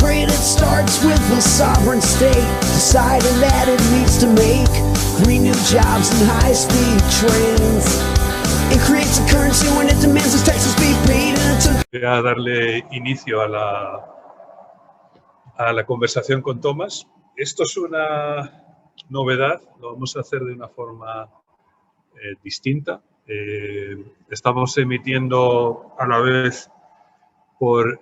great, it starts with the sovereign state deciding that it needs to make 3 new jobs and high-speed trains. It creates a currency when it demands its taxes be paid. Voy a darle inicio a la conversación con Thomas. Esto es una novedad, lo vamos a hacer de una forma distinta. Estamos emitiendo a la vez por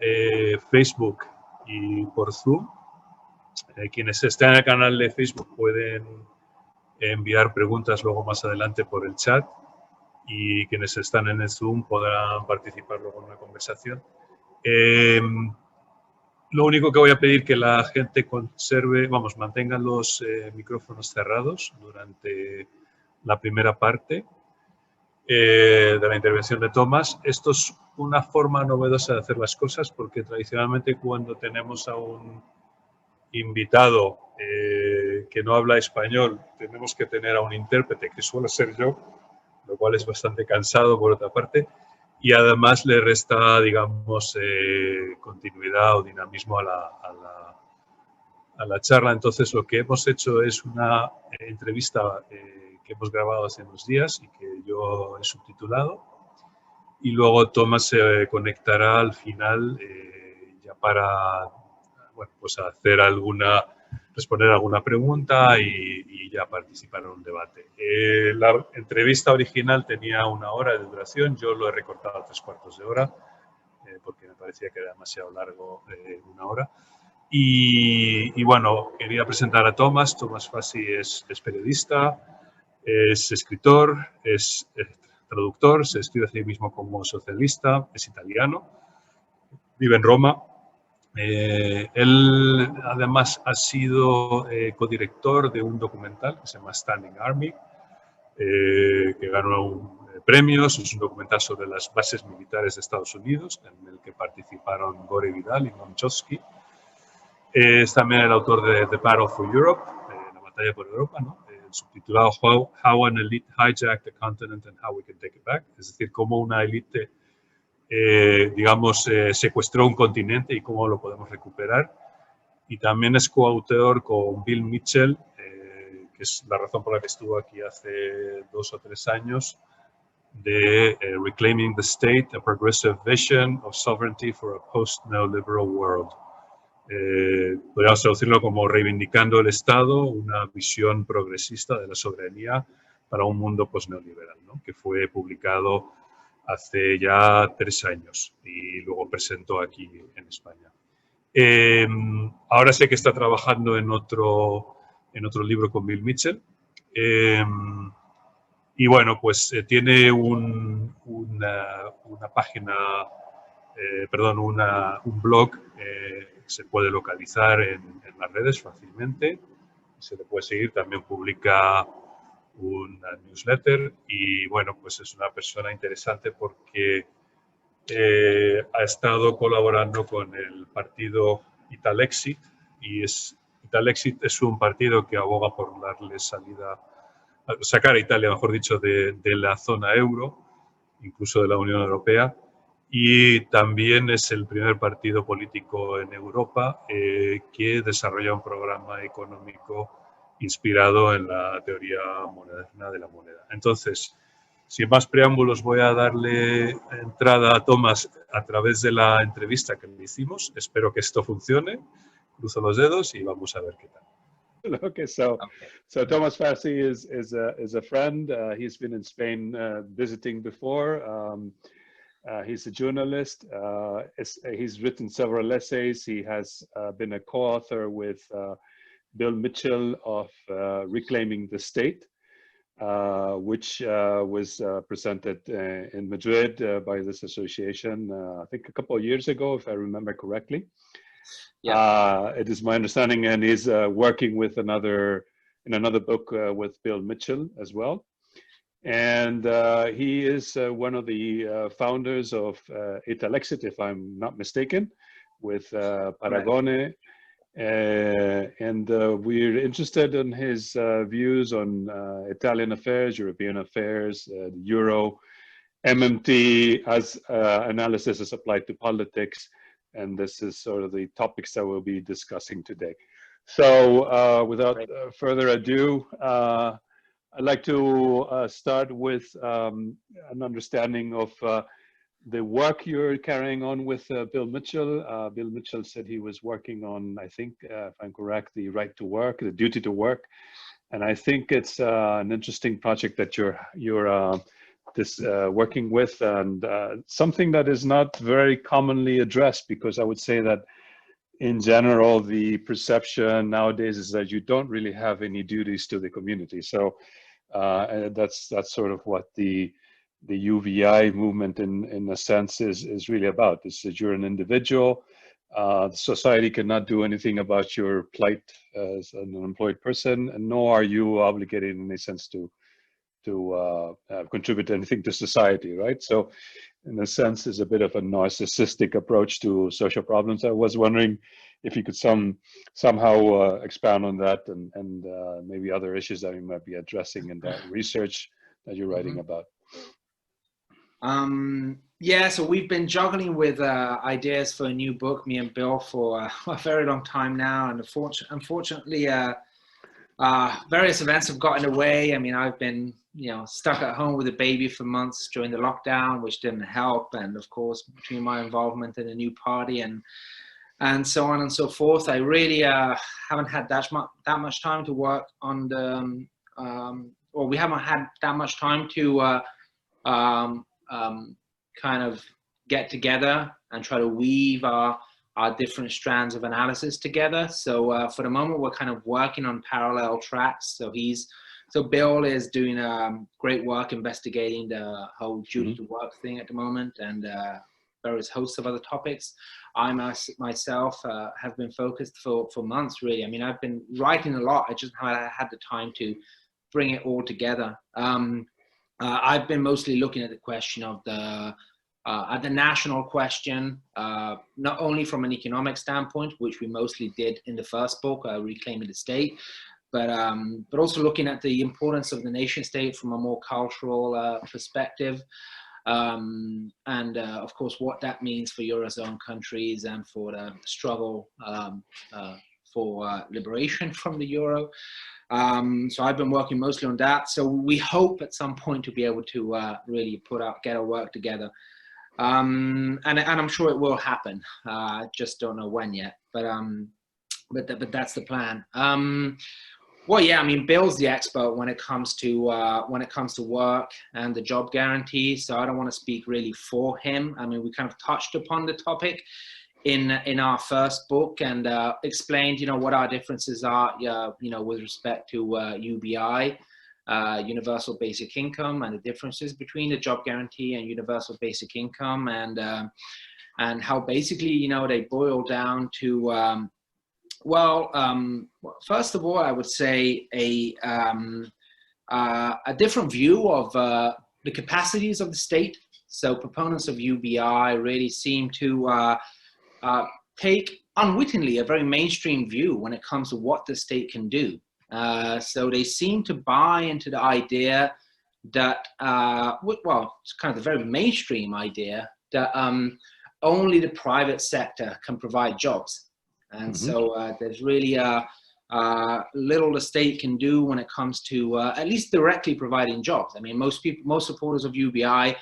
Facebook y por Zoom. Quienes estén en el canal de Facebook pueden enviar preguntas luego más adelante por el chat y quienes están en el Zoom podrán participar luego en la conversación. Lo único que voy a pedir que la gente mantenga los micrófonos cerrados durante la primera parte de la intervención de Thomas. Esto es una forma novedosa de hacer las cosas porque tradicionalmente cuando tenemos a un invitado que no habla español, tenemos que tener a un intérprete, que suele ser yo, lo cual es bastante cansado por otra parte, y además le resta, digamos, continuidad o dinamismo a la charla. Entonces, lo que hemos hecho es una entrevista que hemos grabado hace unos días y que yo he subtitulado, y luego Thomas se conectará al final ya para pues responder alguna pregunta y ya participar en un debate. La entrevista original tenía 1 hora de duración, yo lo he recortado a 3/4 de hora porque me parecía que era demasiado largo 1 hora. Y bueno, quería presentar a Thomas. Thomas Fazi es periodista, es escritor, es traductor, se describe a sí mismo como socialista, es italiano, vive en Roma. Él además ha sido codirector de un documental que se llama Standing Army, que ganó premios. Es un documental sobre las bases militares de Estados Unidos, en el que participaron Gore Vidal y Noam Chomsky. Es también el autor de The Battle for Europe, la batalla por Europa, ¿no? Subtitulado How an Elite Hijacked the Continent and How We Can Take It Back, es decir, cómo una élite secuestró un continente y cómo lo podemos recuperar. Y también es coautor con Bill Mitchell, que es la razón por la que estuvo aquí hace 2 o 3 años, de Reclaiming the State, a Progressive Vision of Sovereignty for a Post-Neoliberal World. Podríamos traducirlo como reivindicando el Estado, una visión progresista de la soberanía para un mundo post-neoliberal, ¿no? Que fue publicado hace ya 3 años y luego presentó aquí en España. Ahora sé que está trabajando en otro libro con Bill Mitchell. Y bueno, pues tiene una página, un blog que se puede localizar en las redes fácilmente. Se le puede seguir, también publica una newsletter y bueno, pues es una persona interesante porque ha estado colaborando con el partido Italexit y Italexit es un partido que aboga por darle sacar a Italia, mejor dicho, de la zona euro, incluso de la Unión Europea, y también es el primer partido político en Europa que desarrolla un programa económico inspirado en la teoría moderna de la moneda. Entonces, sin más preámbulos, voy a darle entrada a Thomas a través de la entrevista que le hicimos. Espero que esto funcione. Cruzo los dedos y vamos a ver qué tal. Okay, so Thomas Fazi is a friend. He's been in Spain visiting before. He's a journalist. He's written several essays. He has been a co-author with Bill Mitchell of Reclaiming the State, which was presented in Madrid by this association, I think a couple of years ago, if I remember correctly. Yeah. It is my understanding, and he's working with another book with Bill Mitchell as well. And he is one of the founders of Italexit, if I'm not mistaken, with Paragone. And we're interested in his views on Italian affairs, European affairs, the Euro, MMT as analysis as applied to politics, and this is sort of the topics that we'll be discussing today. So without further ado, I'd like to start with an understanding of the work you're carrying on with Bill Mitchell. Bill Mitchell said he was working on, I think, if I'm correct, the right to work, the duty to work. And I think it's an interesting project that you're working with, and something that is not very commonly addressed, because I would say that in general, the perception nowadays is that you don't really have any duties to the community. So that's sort of what the UVI movement in a sense is really about. Is that you're an individual. Society cannot do anything about your plight as an unemployed person, and nor are you obligated in any sense to contribute anything to society, right? So in a sense, is a bit of a narcissistic approach to social problems. I was wondering if you could somehow expand on that, and maybe other issues that you might be addressing in that research that you're writing about. Yeah, so we've been juggling with ideas for a new book, me and Bill, for a very long time now, and unfortunately, various events have gotten in the way. I mean, I've been, stuck at home with a baby for months during the lockdown, which didn't help, and of course, between my involvement in a new party and so on and so forth, I really haven't had that much time to work on the, or we haven't had that much time to kind of get together and try to weave our different strands of analysis together. So for the moment, we're kind of working on parallel tracks. So Bill is doing great work investigating the whole duty to work thing at the moment, and various hosts of other topics. I myself have been focused for months, really. I mean, I've been writing a lot. I just haven't had the time to bring it all together. I've been mostly looking at the question of the national question, not only from an economic standpoint, which we mostly did in the first book, Reclaiming the State, but also looking at the importance of the nation state from a more cultural perspective, and of course what that means for Eurozone countries and for the struggle for liberation from the euro. So I've been working mostly on that. So we hope at some point to be able to really get our work together. And I'm sure it will happen. Just don't know when yet, but that's the plan. Well, yeah, I mean, Bill's the expert when it comes to work and the job guarantee. So I don't want to speak really for him. I mean, we kind of touched upon the topic in our first book, and explained, what our differences are, with respect to UBI, universal basic income, and the differences between the job guarantee and universal basic income, and how basically, they boil down to, first of all, I would say a different view of the capacities of the state. So proponents of UBI really seem to take unwittingly a very mainstream view when it comes to what the state can do. So they seem to buy into the idea that, it's kind of the very mainstream idea that only the private sector can provide jobs. And so there's really little the state can do when it comes to at least directly providing jobs. I mean, most supporters of UBI,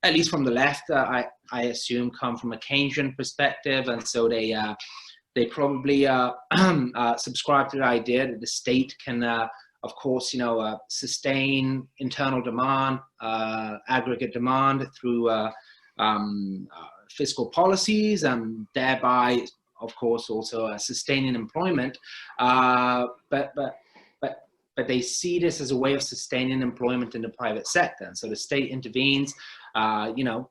at least from the left, I assume, come from a Keynesian perspective, and so they probably subscribe to the idea that the state can, of course, sustain internal demand, aggregate demand through fiscal policies, and thereby, of course, also sustaining employment. But they see this as a way of sustaining employment in the private sector. And so the state intervenes,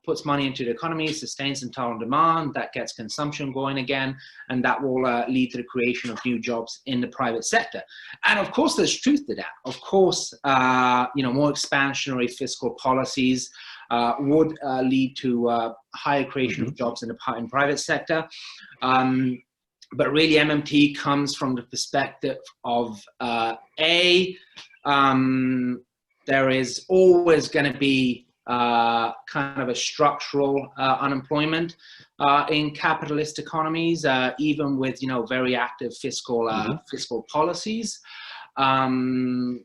puts money into the economy, sustains internal demand, that gets consumption going again, and that will lead to the creation of new jobs in the private sector. And of course, there's truth to that. Of course, more expansionary fiscal policies would lead to higher creation of jobs in the private sector. But really, MMT comes from the perspective of there is always going to be kind of a structural unemployment in capitalist economies, even with, you know, very active fiscal fiscal policies, and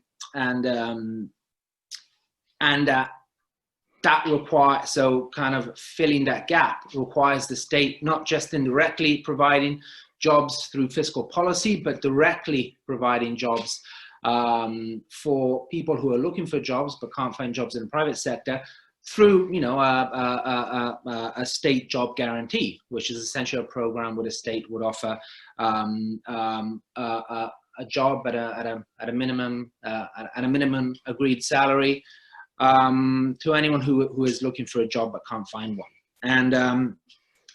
that requires, so kind of filling that gap requires the state not just indirectly providing jobs through fiscal policy, but directly providing jobs for people who are looking for jobs but can't find jobs in the private sector through, you know, a state job guarantee, which is essentially a program where the state would offer a job at a minimum agreed salary to anyone who is looking for a job but can't find one.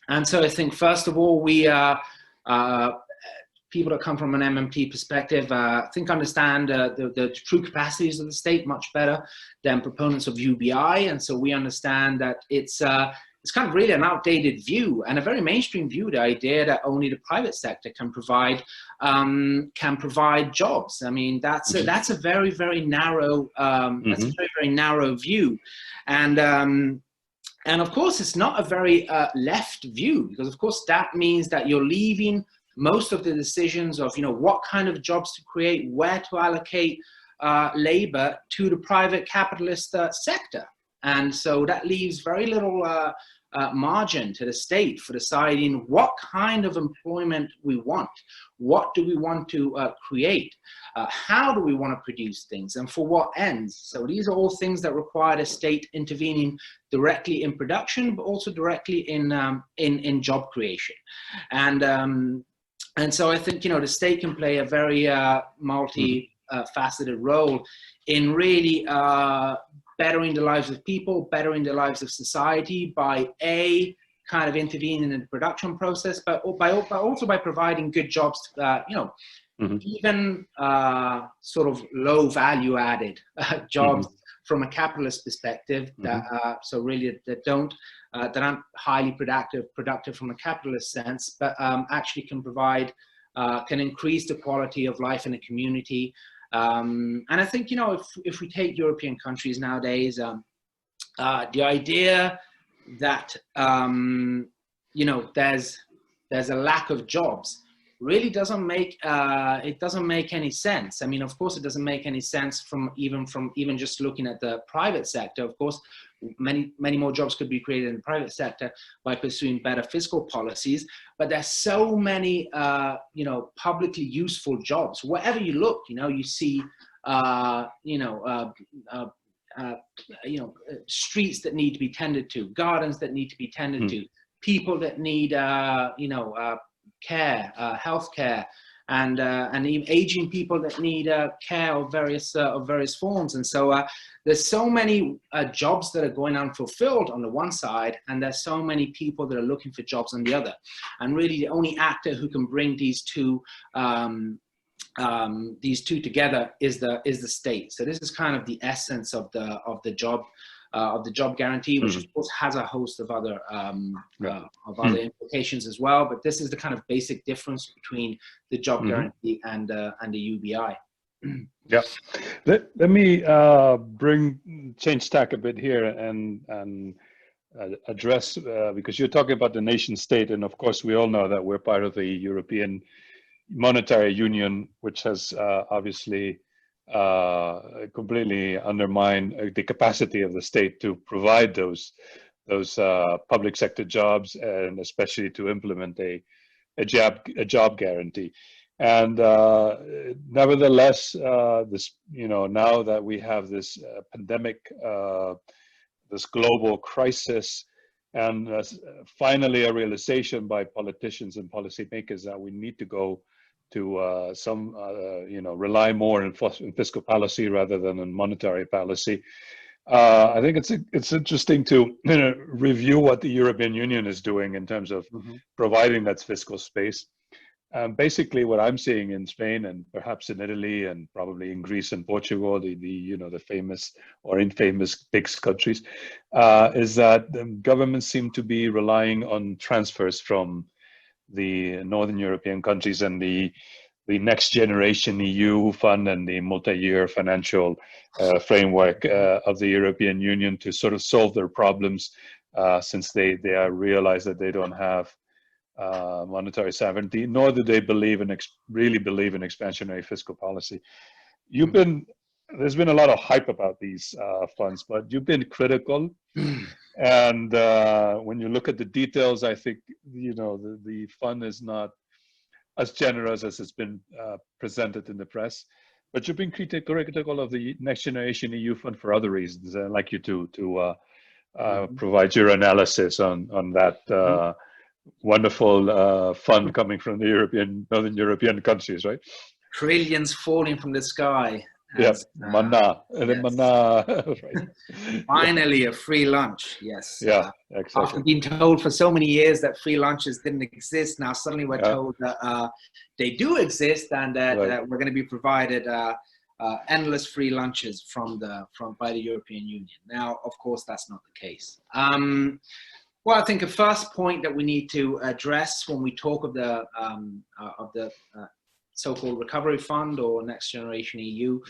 And so I think, first of all, we people that come from an MMT perspective, I think understand the true capacities of the state much better than proponents of UBI. And so we understand that it's kind of really an outdated view and a very mainstream view, the idea that only the private sector can provide jobs. I mean, that's a very, very narrow, that's a very, very narrow view. And of course, it's not a very left view, because of course that means that you're leaving most of the decisions of, you know, what kind of jobs to create, where to allocate labor to the private capitalist sector. And so that leaves very little margin to the state for deciding what kind of employment we want, what do we want to create, how do we want to produce things, and for what ends. So these are all things that require the state intervening directly in production, but also directly in job creation. And so I think, you know, the state can play a very multi-faceted role in really bettering the lives of people, bettering the lives of society by kind of intervening in the production process, but also by providing good jobs, you know, even sort of low value added jobs from a capitalist perspective, that so really that aren't highly productive from a capitalist sense, but actually can provide, can increase the quality of life in a community. And I think, you know, if we take European countries nowadays, the idea that, you know, there's a lack of jobs really doesn't make any sense. I mean, of course, it doesn't make any sense from even just looking at the private sector. Of course, many more jobs could be created in the private sector by pursuing better fiscal policies. But there's so many, you know, publicly useful jobs. Wherever you look, you know, you see, you know, streets that need to be tended to, gardens that need to be tended to, people that need, you know, care, health care, and even aging people that need care of various forms. And so there's so many jobs that are going unfulfilled on the one side, and there's so many people that are looking for jobs on the other. And really, the only actor who can bring these two together is the state. So this is kind of the essence of the job guarantee, which of course has a host of other implications as well. But this is the kind of basic difference between the job guarantee and the UBI. Yeah, let me change tack a bit here and address, because you're talking about the nation state, and of course we all know that we're part of the European Monetary Union, which has obviously completely undermined the capacity of the state to provide those public sector jobs, and especially to implement a job guarantee. And nevertheless, this, you know, now that we have this pandemic, this global crisis, and finally a realization by politicians and policymakers that we need to go to you know, rely more on fiscal policy rather than on monetary policy. I think it's interesting to, you know, review what the European Union is doing in terms of providing that fiscal space. Basically, what I'm seeing in Spain and perhaps in Italy and probably in Greece and Portugal, you know, the famous or infamous big countries, is that the governments seem to be relying on transfers from the Northern European countries and the the Next Generation EU fund and the multi-year financial framework of the European Union to sort of solve their problems, since they realize that they don't have monetary sovereignty, nor do they really believe in expansionary fiscal policy. There's been a lot of hype about these funds, but you've been critical. And when you look at the details, I think, the fund is not as generous as it's been presented in the press. But you've been critical of the Next Generation EU fund for other reasons. I'd like you to provide your analysis on that wonderful fund coming from the Northern European countries, right? Trillions falling from the sky. Yes, manna. Yes. Manna, right. Finally, a free lunch. Yes. Yeah, exactly. After being told for so many years that free lunches didn't exist, now suddenly we're told that they do exist, and that we're going to be provided endless free lunches by the European Union. Now, of course, that's not the case. Well, I think a first point that we need to address when we talk of the so-called Recovery Fund, or Next Generation EU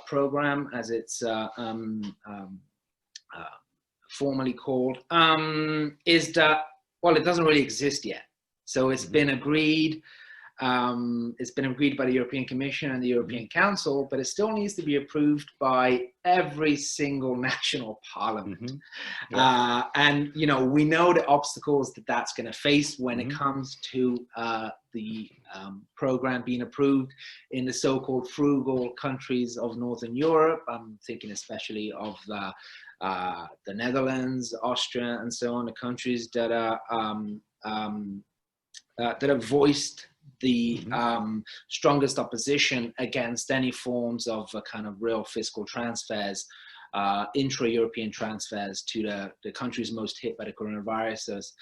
program, as it's formally called, is that, well, it doesn't really exist yet. So it's been agreed. It's been agreed by the European Commission and the European Council, but it still needs to be approved by every single national parliament. And, we know the obstacles that that's going to face when it comes to the program being approved in the so-called frugal countries of Northern Europe. I'm thinking especially of the Netherlands, Austria, and so on, the countries that have voiced the strongest opposition against any forms of kind of real fiscal transfers, intra-European transfers to the countries most hit by the coronavirus, as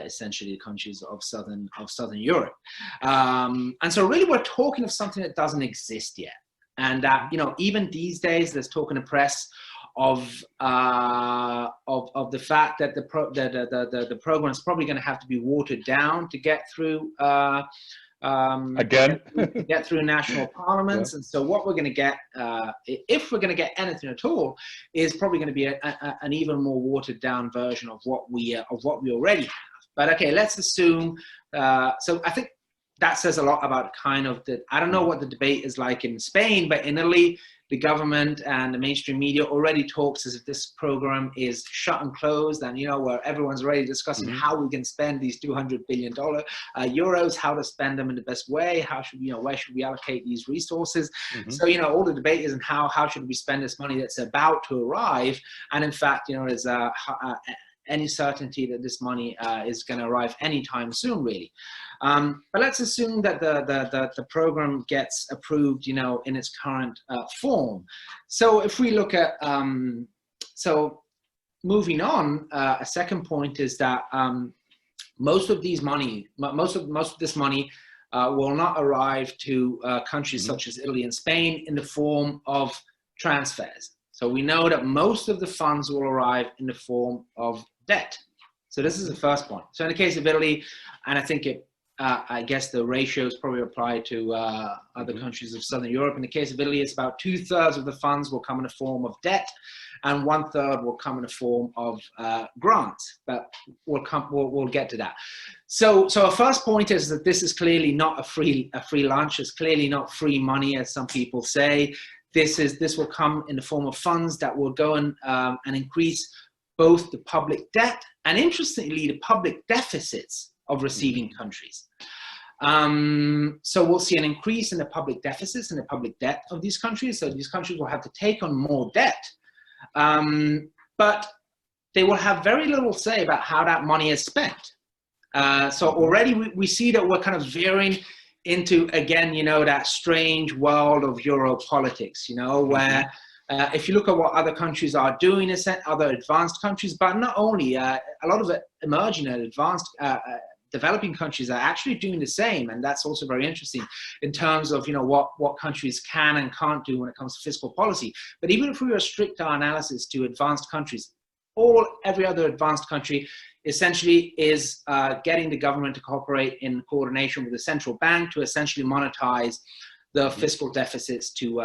essentially the countries of Southern Europe. And so really we're talking of something that doesn't exist yet. And that, even these days there's talk in the press of the fact that the program is probably going to have to be watered down to get through get through national parliaments. And so what we're going to get, if we're going to get anything at all, is probably going to be an even more watered down version of what we already have. But okay, let's assume. So I think that says a lot about kind of I don't know what the debate is like in Spain, but in Italy, the government and the mainstream media already talks as if this program is shut and closed, and where everyone's already discussing how we can spend these $200 billion euros, how to spend them in the best way, how should where should we allocate these resources. So all the debate is on how should we spend this money that's about to arrive, and in fact there's any certainty that this money is going to arrive anytime soon, really. But let's assume that the program gets approved, in its current form. So if we look at, so moving on, a second point is that most of this money will not arrive to countries such as Italy and Spain in the form of transfers. So we know that most of the funds will arrive in the form of debt. So this is the first point. So in the case of Italy, and I think I guess the ratios probably apply to other countries of Southern Europe. In the case of Italy, it's about 2/3 of the funds will come in the form of debt, and 1/3 will come in the form of grants. But we'll get to that. So our first point is that this is clearly not a free lunch. It's clearly not free money, as some people say. This will come in the form of funds that will go and increase both the public debt and, interestingly, the public deficits of receiving countries. So we'll see an increase in the public deficits and the public debt of these countries. So these countries will have to take on more debt, but they will have very little say about how that money is spent. So already we see that we're kind of veering into, again, that strange world of Euro politics, where if you look at what other countries are doing, other advanced countries, but not only, a lot of emerging and advanced developing countries are actually doing the same. And that's also very interesting in terms of, what countries can and can't do when it comes to fiscal policy. But even if we restrict our analysis to advanced countries, every other advanced country essentially is getting the government to cooperate in coordination with the central bank to essentially monetize the fiscal deficits to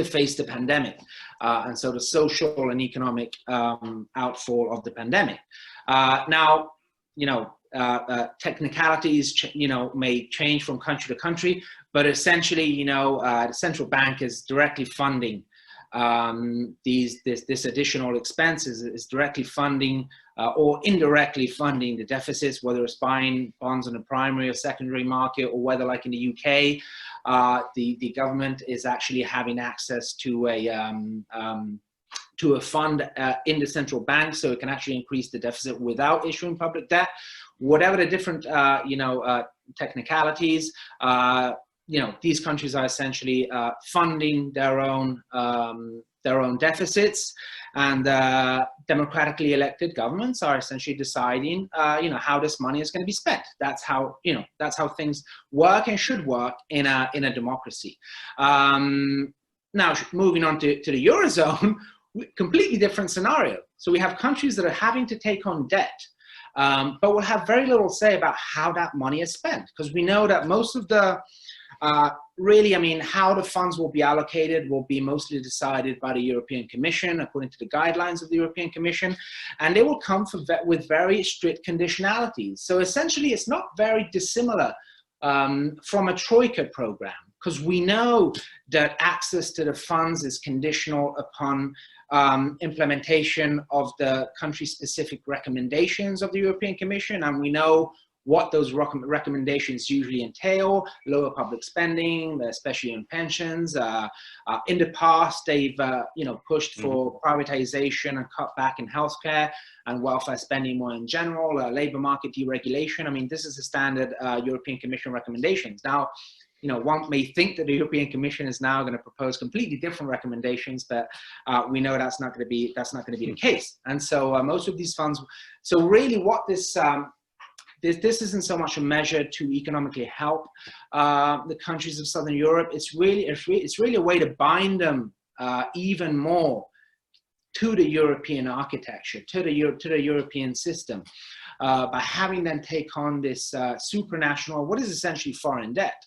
face the pandemic, and so the social and economic outfall of the pandemic. Now, technicalities, may change from country to country, but essentially, the central bank is directly funding this additional expenses, is directly funding or indirectly funding the deficits, whether it's buying bonds on the primary or secondary market, or whether, like in the UK, the government is actually having access to a fund in the central bank, so it can actually increase the deficit without issuing public debt. Whatever the different technicalities, these countries are essentially funding their own deficits, and democratically elected governments are essentially deciding, how this money is going to be spent. That's how things work and should work in a democracy. Now, moving on to the Eurozone, completely different scenario. So we have countries that are having to take on debt, but will have very little say about how that money is spent, because we know that most of the how the funds will be allocated will be mostly decided by the European Commission, according to the guidelines of the European Commission, and they will come with very strict conditionalities. So essentially, it's not very dissimilar from a Troika program, because we know that access to the funds is conditional upon implementation of the country-specific recommendations of the European Commission, and we know what those recommendations usually entail: lower public spending, especially on pensions. In the past, they've pushed for privatization and cut back in healthcare and welfare spending more in general, labor market deregulation. I mean, this is the standard European Commission recommendations. Now, one may think that the European Commission is now going to propose completely different recommendations, but we know that's not going to be the case. And so most of these funds. So really, what this isn't so much a measure to economically help the countries of Southern Europe. It's really a way to bind them even more to the European architecture, to the European system, by having them take on this supranational, what is essentially foreign debt,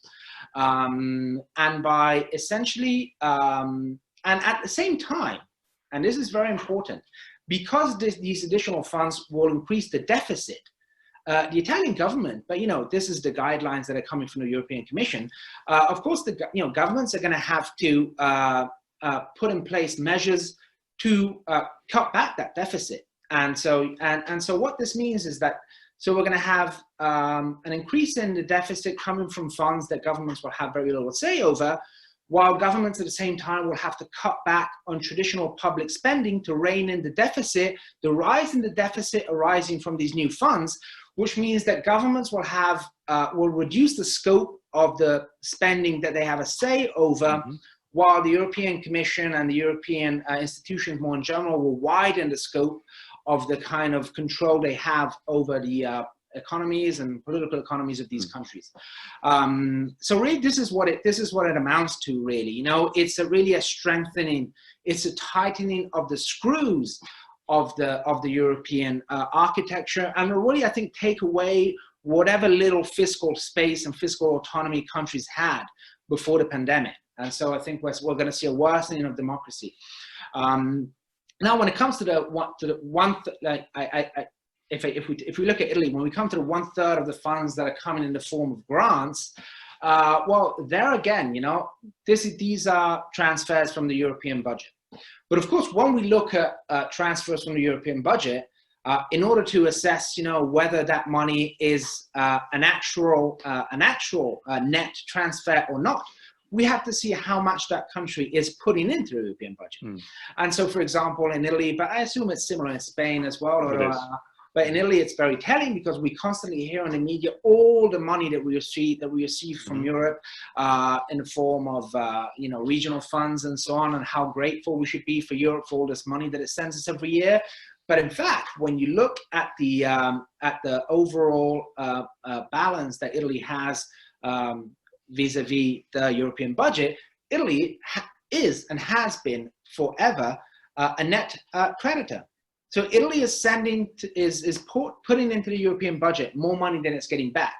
and by essentially, and at the same time, and this is very important, because these additional funds will increase the deficit. The Italian government, but this is the guidelines that are coming from the European Commission. Of course, the governments are going to have to put in place measures to cut back that deficit. And so what this means is that we're going to have an increase in the deficit coming from funds that governments will have very little say over, while governments at the same time will have to cut back on traditional public spending to rein in the deficit, the rise in the deficit arising from these new funds, which means that governments will reduce the scope of the spending that they have a say over, while the European Commission and the European institutions more in general will widen the scope of the kind of control they have over the economies and political economies of these countries. So really, this is what it amounts to. Really, it's really a strengthening, it's a tightening of the screws of the European architecture, and really, I think, take away whatever little fiscal space and fiscal autonomy countries had before the pandemic. And so I think we're going to see a worsening of democracy. Now, when it comes to if we look at Italy, when we come to the 1/3 of the funds that are coming in the form of grants, well, there again, these are transfers from the European budget. But of course, when we look at transfers from the European budget, in order to assess, whether that money is an actual net transfer or not, we have to see how much that country is putting into the European budget. And so, for example, in Italy, but I assume it's similar in Spain as well, but in Italy, it's very telling, because we constantly hear in the media all the money that we receive from Europe in the form of regional funds and so on, and how grateful we should be for Europe for all this money that it sends us every year. But in fact, when you look at the overall balance that Italy has vis-a-vis the European budget, Italy is and has been forever a net creditor. So Italy is putting into the European budget more money than it's getting back.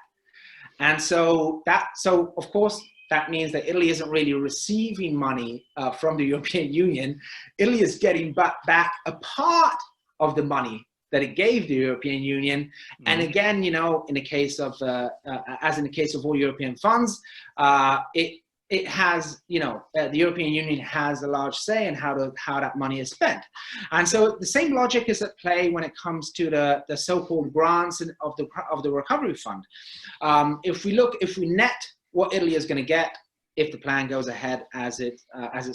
And so of course, that means that Italy isn't really receiving money from the European Union. Italy is getting back a part of the money that it gave the European Union. And again, in the case of, as in the case of all European funds, it has, the European Union has a large say in how that money is spent. And so the same logic is at play when it comes to the so-called grants of the recovery fund. If we net what Italy is going to get if the plan goes ahead as it's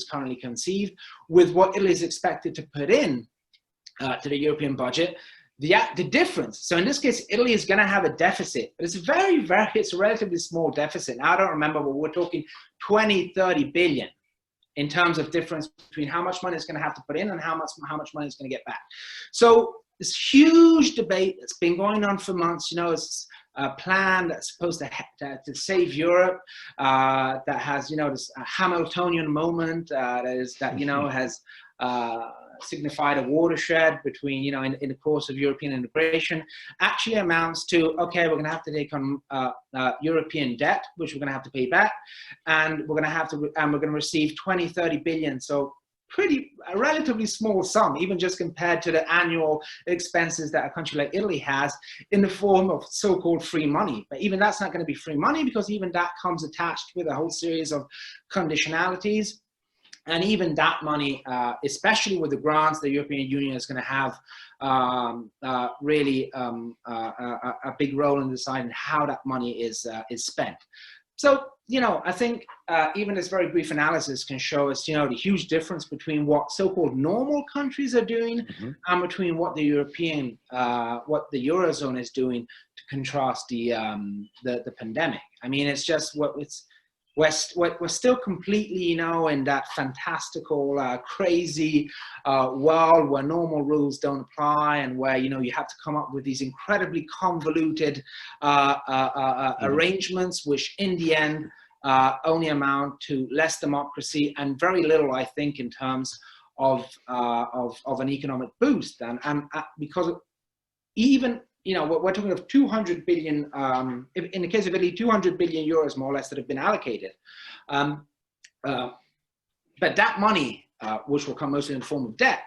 currently conceived, with what Italy is expected to put in to the European budget, the difference. So in this case, Italy is going to have a deficit, but it's it's a relatively small deficit. Now, I don't remember, but we're talking 20, 30 billion in terms of difference between how much money it's going to have to put in and how much money it's going to get back. So this huge debate that's been going on for months, it's a plan that's supposed to save Europe, that has, this Hamiltonian moment, has signified a watershed between, in the course of European integration, actually amounts to, okay, we're going to have to take on European debt, which we're going to have to pay back, and we're going to receive 20, 30 billion. So a relatively small sum, even just compared to the annual expenses that a country like Italy has in the form of so-called free money. But even that's not going to be free money, because even that comes attached with a whole series of conditionalities. And even that money, especially with the grants, the European Union is going to have really a big role in deciding how that money is spent. So, I think even this very brief analysis can show us, the huge difference between what so-called normal countries are doing and between what the Eurozone is doing to contrast the pandemic. I mean, it's just we're still completely, in that fantastical, crazy world where normal rules don't apply, and where, you have to come up with these incredibly convoluted arrangements, which in the end only amount to less democracy and very little, I think, in terms of an economic boost. And because even, we're talking of 200 billion, in the case of Italy, 200 billion euros more or less that have been allocated. But that money, which will come mostly in the form of debt,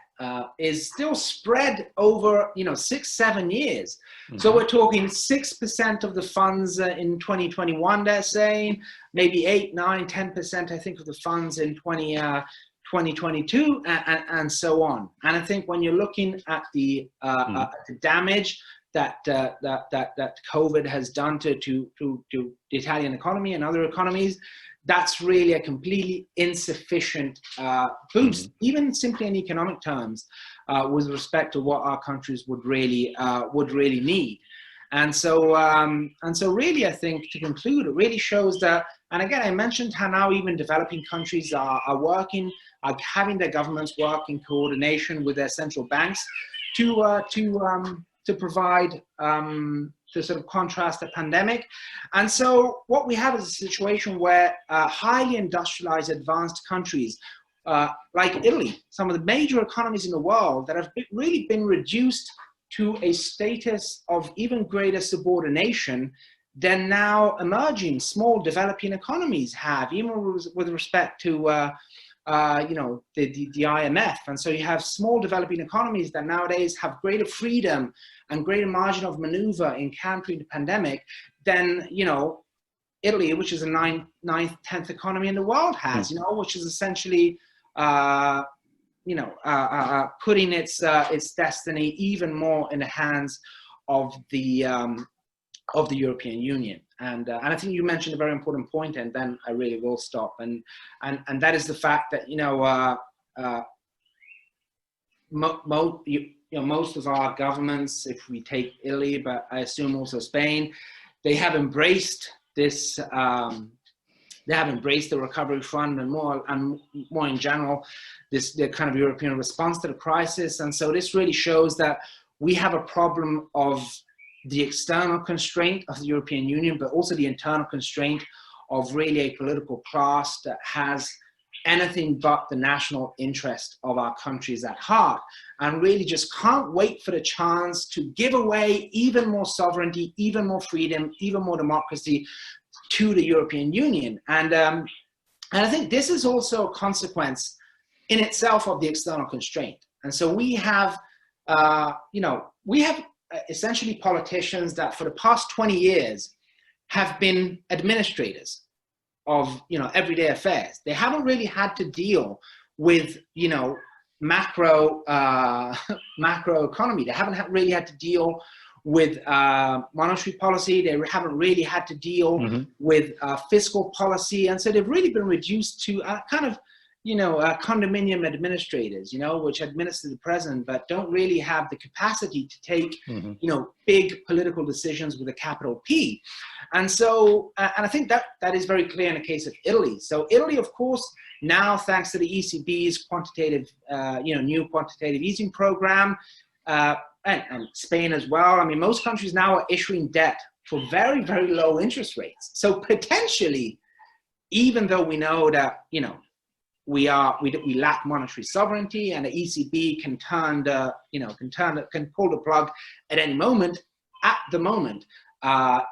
is still spread over, 6-7 years. So we're talking 6% of the funds in 2021, they're saying, maybe 8, 9, 10%, I think, of the funds in 2022, and so on. And I think when you're looking at the damage that COVID has done to the Italian economy and other economies, that's really a completely insufficient boost, even simply in economic terms, with respect to what our countries would really need. And so really, I think, to conclude, it really shows that, and again, I mentioned how now even developing countries are having their governments work in coordination with their central banks to provide, to sort of contrast the pandemic. And so what we have is a situation where highly industrialized, advanced countries like Italy, some of the major economies in the world that have really been reduced to a status of even greater subordination than now emerging small developing economies have, even with respect to the IMF. And so you have small developing economies that nowadays have greater freedom and greater margin of maneuver in countering the pandemic than, Italy, which is the 9th, 10th economy in the world has, which is essentially, putting its destiny even more in the hands of the European Union. And I think you mentioned a very important point, and then I really will stop. And that is the fact that most of our governments, if we take Italy, but I assume also Spain, they have embraced this. They have embraced the recovery fund and more in general, the kind of European response to the crisis. And so this really shows that we have a problem of the external constraint of the European Union, but also the internal constraint of really a political class that has anything but the national interest of our countries at heart, and really just can't wait for the chance to give away even more sovereignty, even more freedom, even more democracy to the European Union. And I think this is also a consequence in itself of the external constraint. And so we have, essentially politicians that for the past 20 years have been administrators of, everyday affairs. They haven't really had to deal with, macro economy. They haven't really had to deal with monetary policy. They haven't really had to deal with fiscal policy. And so they've really been reduced to kind of, condominium administrators, which administer the president, but don't really have the capacity to take, big political decisions with a capital P. And so, and I think that is very clear in the case of Italy. So Italy, of course, now, thanks to the ECB's quantitative, new quantitative easing program, and Spain as well. I mean, most countries now are issuing debt for very, very low interest rates. So potentially, even though we know that, we lack monetary sovereignty, and the ECB can can pull the plug at any moment. At the moment,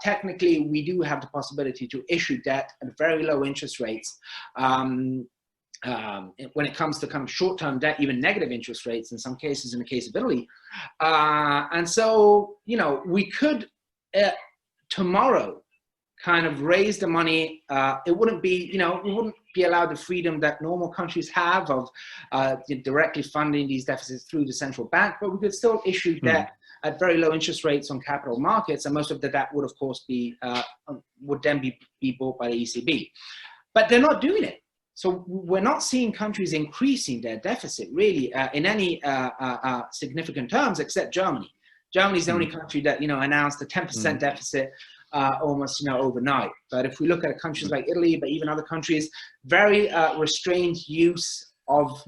technically, we do have the possibility to issue debt at very low interest rates. When it comes to kind of short-term debt, even negative interest rates in some cases, in the case of Italy. And so, we could tomorrow kind of raise the money. It wouldn't be, we wouldn't be allowed the freedom that normal countries have of directly funding these deficits through the central bank, but we could still issue debt at very low interest rates on capital markets, and most of the debt would, of course, would then be bought by the ECB. But they're not doing it. So we're not seeing countries increasing their deficit really in any significant terms, except Germany. Germany is the only country that announced a 10% deficit almost overnight. But if we look at countries like Italy, but even other countries, very restrained use of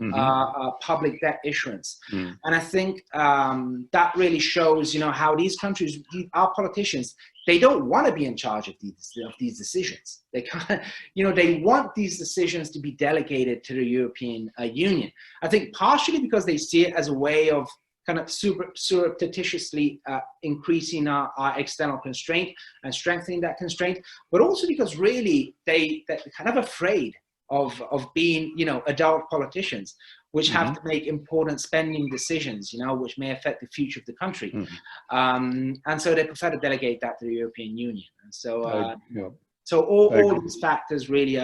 public debt issuance. And I think that really shows, how these countries, our politicians, they don't want to be in charge of these decisions. They kind of, they want these decisions to be delegated to the European Union. I think partially because they see it as a way of kind of surreptitiously increasing our external constraint and strengthening that constraint, but also because really they're kind of afraid of being, adult politicians, which have to make important spending decisions, which may affect the future of the country. And so they prefer to delegate that to the European Union. And so, so all these factors really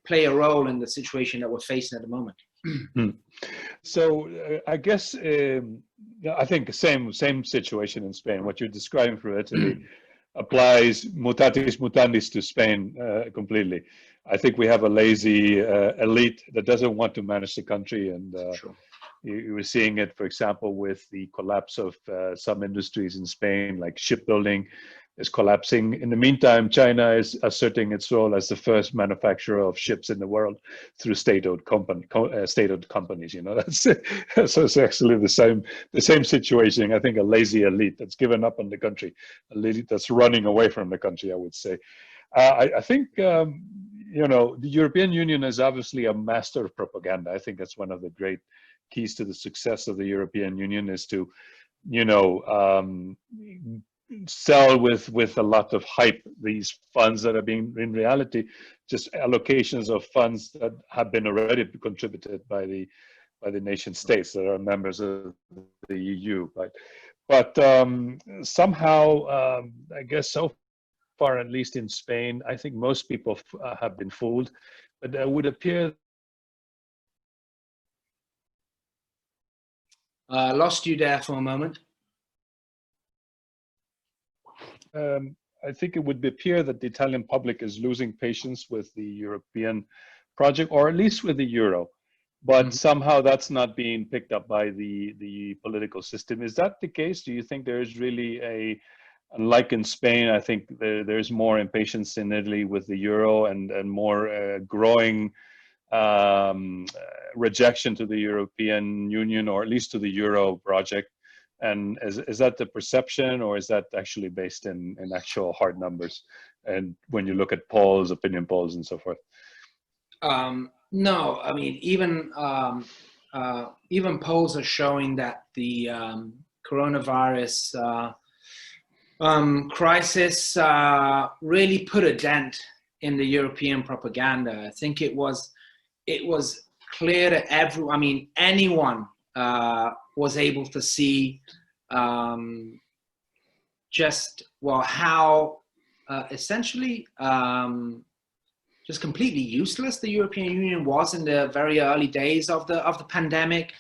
play a role in the situation that we're facing at the moment. So I guess I think the same situation in Spain. What you're describing for Italy applies mutatis mutandis to Spain completely. I think we have a lazy elite that doesn't want to manage the country, and you were seeing it, for example, with the collapse of some industries in Spain, like shipbuilding is collapsing. In the meantime, China is asserting its role as the first manufacturer of ships in the world through state-owned companies. That's so it's actually the same situation. I think a lazy elite that's given up on the country, a elite that's running away from the country, I would say. I think the European Union is obviously a master of propaganda. I think that's one of the great keys to the success of the European Union is to, sell with a lot of hype these funds that are being, in reality, just allocations of funds that have been already contributed by the nation states that are members of the EU. Right? But somehow, I guess so far, at least in Spain, I think most people have been fooled. But it would appear. Lost you there for a moment. I think it would appear that the Italian public is losing patience with the European project, or at least with the euro. But somehow that's not being picked up by the political system. Is that the case? Do you think there is really like in Spain, I think there's more impatience in Italy with the euro and more growing rejection to the European Union, or at least to the euro project? And is that the perception, or is that actually based in actual hard numbers? And when you look at polls, opinion polls, and so forth? No, I mean, even polls are showing that the coronavirus crisis really put a dent in the European propaganda. I think it was clear to everyone. I mean, anyone was able to see just, well, how essentially just completely useless the European Union was in the very early days of the pandemic.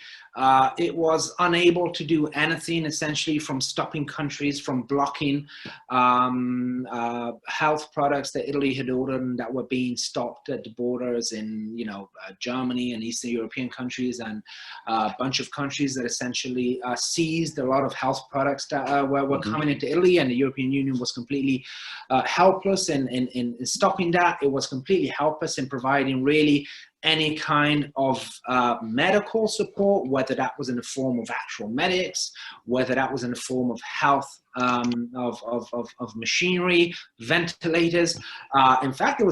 It was unable to do anything, essentially, from stopping countries from blocking health products that Italy had ordered and that were being stopped at the borders in, Germany and Eastern European countries, and a bunch of countries that essentially seized a lot of health products that were coming into Italy, and the European Union was completely helpless in stopping that. It was completely helpless in providing really any kind of medical support, whether that was in the form of actual medics, whether that was in the form of health, of machinery, ventilators. In fact, it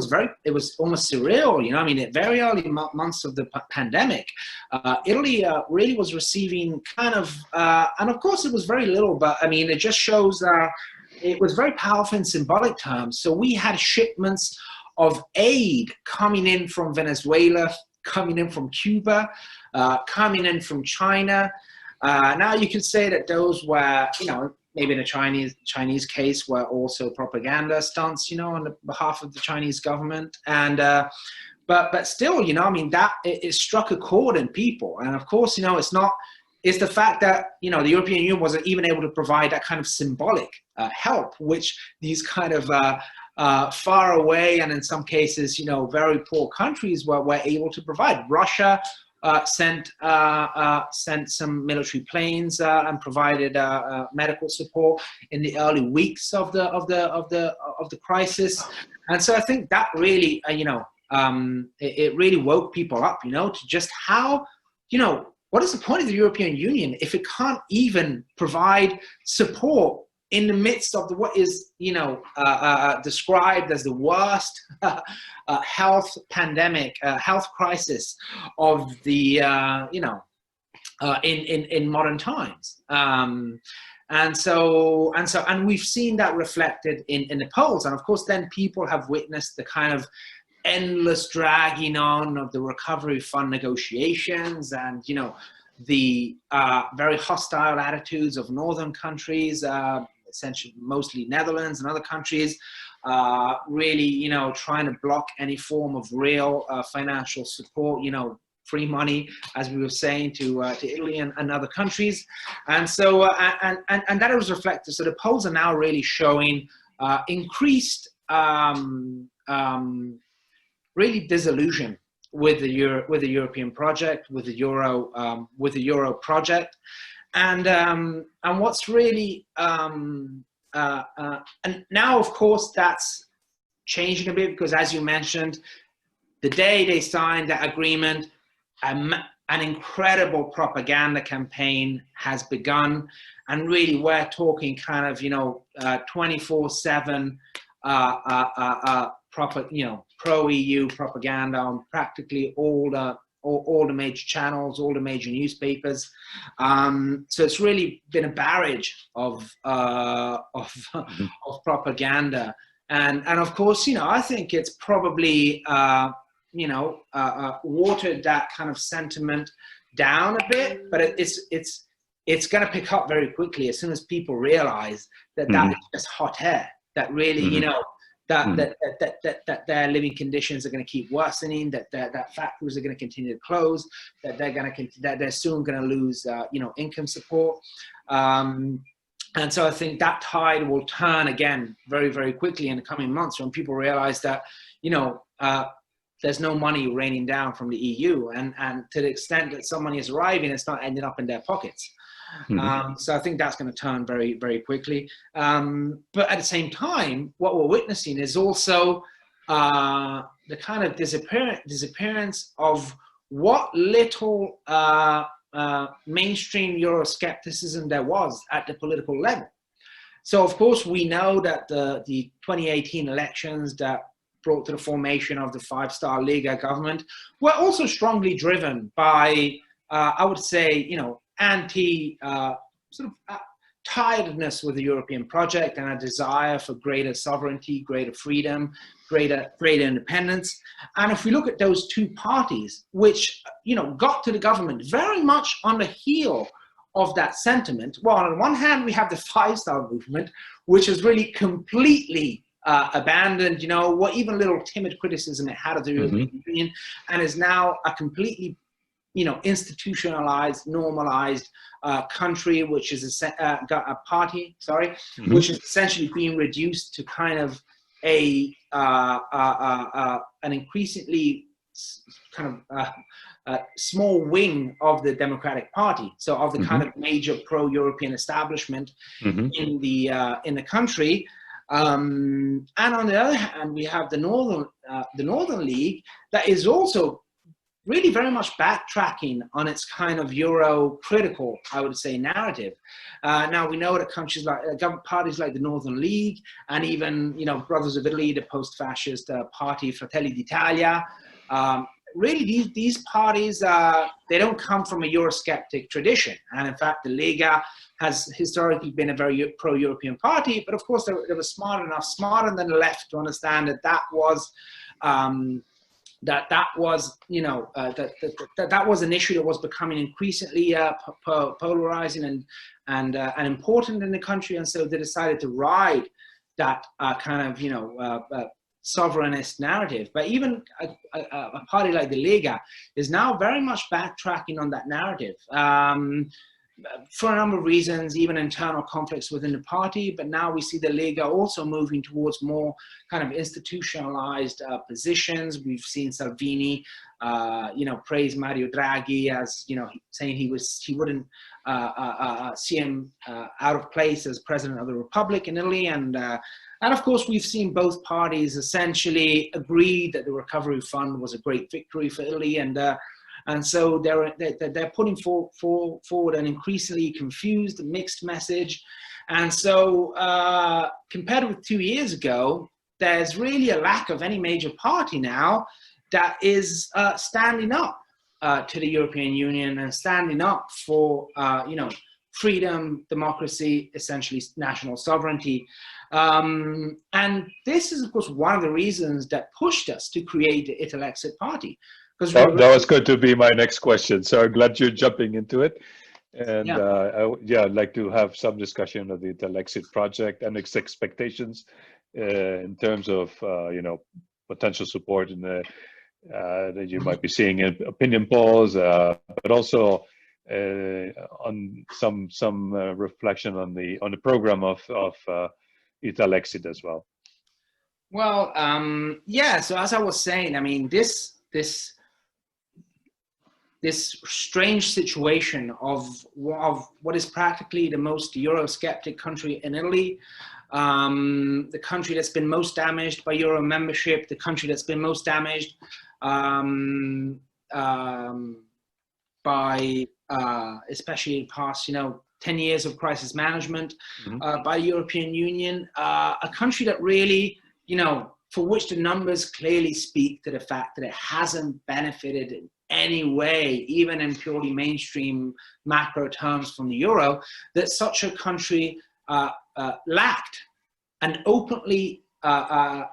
was almost surreal. I mean, at very early months of the pandemic, Italy really was receiving kind of, and of course it was very little, but I mean, it just shows it was very powerful in symbolic terms. So we had shipments of aid coming in from Venezuela, coming in from Cuba, coming in from China. Now you could say that those were, maybe in the Chinese case, were also propaganda stunts, on the behalf of the Chinese government. And but still, I mean, that it struck a chord in people. And of course, it's the fact that, the European Union wasn't even able to provide that kind of symbolic help, which these kind of far away and in some cases, very poor countries were able to provide. Russia sent some military planes and provided medical support in the early weeks of the crisis. And so I think that really, it really woke people up, to just how, what is the point of the European Union if it can't even provide support in the midst of what is, described as the worst health pandemic, health crisis of the, in modern times. And we've seen that reflected in the polls. And of course, then people have witnessed the kind of endless dragging on of the recovery fund negotiations, and, the very hostile attitudes of northern countries, essentially mostly Netherlands and other countries, really, trying to block any form of real financial support, free money, as we were saying, to Italy and other countries. And so, and that was reflected. So the polls are now really showing increased, really disillusion with the European project, with the Euro project. And what's really, and now of course that's changing a bit, because as you mentioned, the day they signed that agreement, an incredible propaganda campaign has begun. And really we're talking kind of, 24/7 pro-EU propaganda on practically all the major channels, all the major newspapers. So it's really been a barrage of propaganda. And of course, I think it's probably, watered that kind of sentiment down a bit, but it's going to pick up very quickly as soon as people realize that that is just hot air, that really, that their living conditions are going to keep worsening, that factories are going to continue to close, that they're soon going to lose, income support. And so I think that tide will turn again very, very quickly in the coming months when people realize that, there's no money raining down from the EU, and to the extent that some money is arriving, it's not ending up in their pockets. So I think that's going to turn very, very quickly. But at the same time, what we're witnessing is also the kind of disappearance of what little mainstream Euroscepticism there was at the political level. So of course we know that the 2018 elections, that brought to the formation of the five-star Lega government, were also strongly driven by, I would say, tiredness with the European project and a desire for greater sovereignty, greater freedom, greater independence. And if we look at those two parties, which got to the government very much on the heel of that sentiment, well, on one hand, we have the five-star movement, which has really completely abandoned, what even little timid criticism it had of the European Union, and is now a completely, institutionalized, normalized country, which is got a party, which is essentially being reduced to kind of an increasingly kind of small wing of the Democratic Party, so of the kind of major pro-European establishment in the country. And on the other hand, we have the Northern League that is also really very much backtracking on its kind of Euro-critical, I would say, narrative. Now we know that countries like parties like the Northern League, and even Brothers of Italy, the post-fascist party Fratelli d'Italia, really these parties they don't come from a Eurosceptic tradition, and in fact the Lega has historically been a very pro-European party, but of course they were smarter than the left to understand that that was that was an issue that was becoming increasingly polarizing and important in the country, and so they decided to ride that kind of sovereignist narrative. But even a party like the Lega is now very much backtracking on that narrative. For a number of reasons, even internal conflicts within the party, but now we see the Lega also moving towards more kind of institutionalized positions. We've seen Salvini, praise Mario Draghi as, saying he wouldn't see him out of place as president of the Republic in Italy. And of course, we've seen both parties essentially agree that the recovery fund was a great victory for Italy, and so they're putting forward an increasingly confused, mixed message. And so compared with 2 years ago, there's really a lack of any major party now that is standing up to the European Union and standing up for freedom, democracy, essentially national sovereignty. And this is, of course, one of the reasons that pushed us to create the Italexit party. That was going to be my next question, so I'm glad you're jumping into it. And I'd like to have some discussion of the Italexit project and its expectations in terms of potential support in the that you might be seeing in opinion polls, but also on some reflection on the program of Italexit as well. Well, so as I was saying, I mean, this strange situation of what is practically the most Eurosceptic country in Italy, the country that's been most damaged by Euro membership, the country that's been most damaged by especially the past 10 years of crisis management by the European Union, a country that really, for which the numbers clearly speak to the fact that it hasn't benefited in any way, even in purely mainstream macro terms from the euro, that such a country lacked an openly, not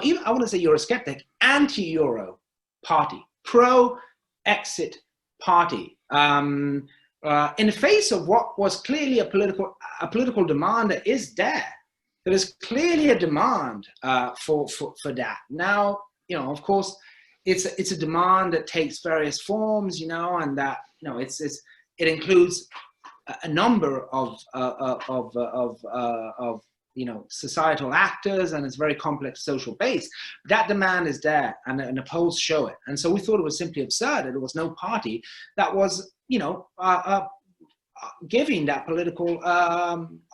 even, I want to say Eurosceptic, anti-euro party, pro-exit party, in the face of what was clearly a political demand that is there. There is clearly a demand for that. Now, of course, it's a demand that takes various forms, and that it includes a number of societal actors, and it's very complex social base. That demand is there, and the polls show it. And so we thought it was simply absurd that there was no party that was, giving that political,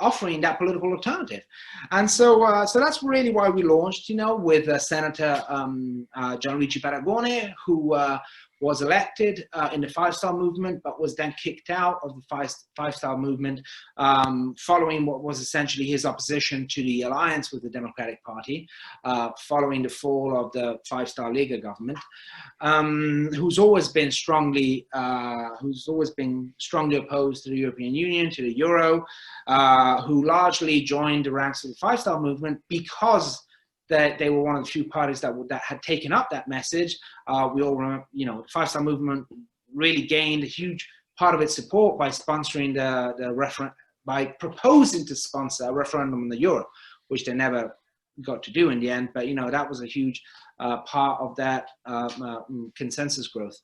offering that political alternative. And so that's really why we launched, with Senator Gianluigi Paragone, who was elected in the Five Star Movement, but was then kicked out of the Five Star Movement following what was essentially his opposition to the alliance with the Democratic Party, following the fall of the Five Star Lega government, who's always been strongly opposed to the European Union, to the Euro, who largely joined the ranks of the Five Star Movement because that they were one of the few parties that had taken up that message. We all remember, you know, the Five Star Movement really gained a huge part of its support by sponsoring by proposing to sponsor a referendum on the euro, which they never got to do in the end. But you know, that was a huge part of that consensus growth.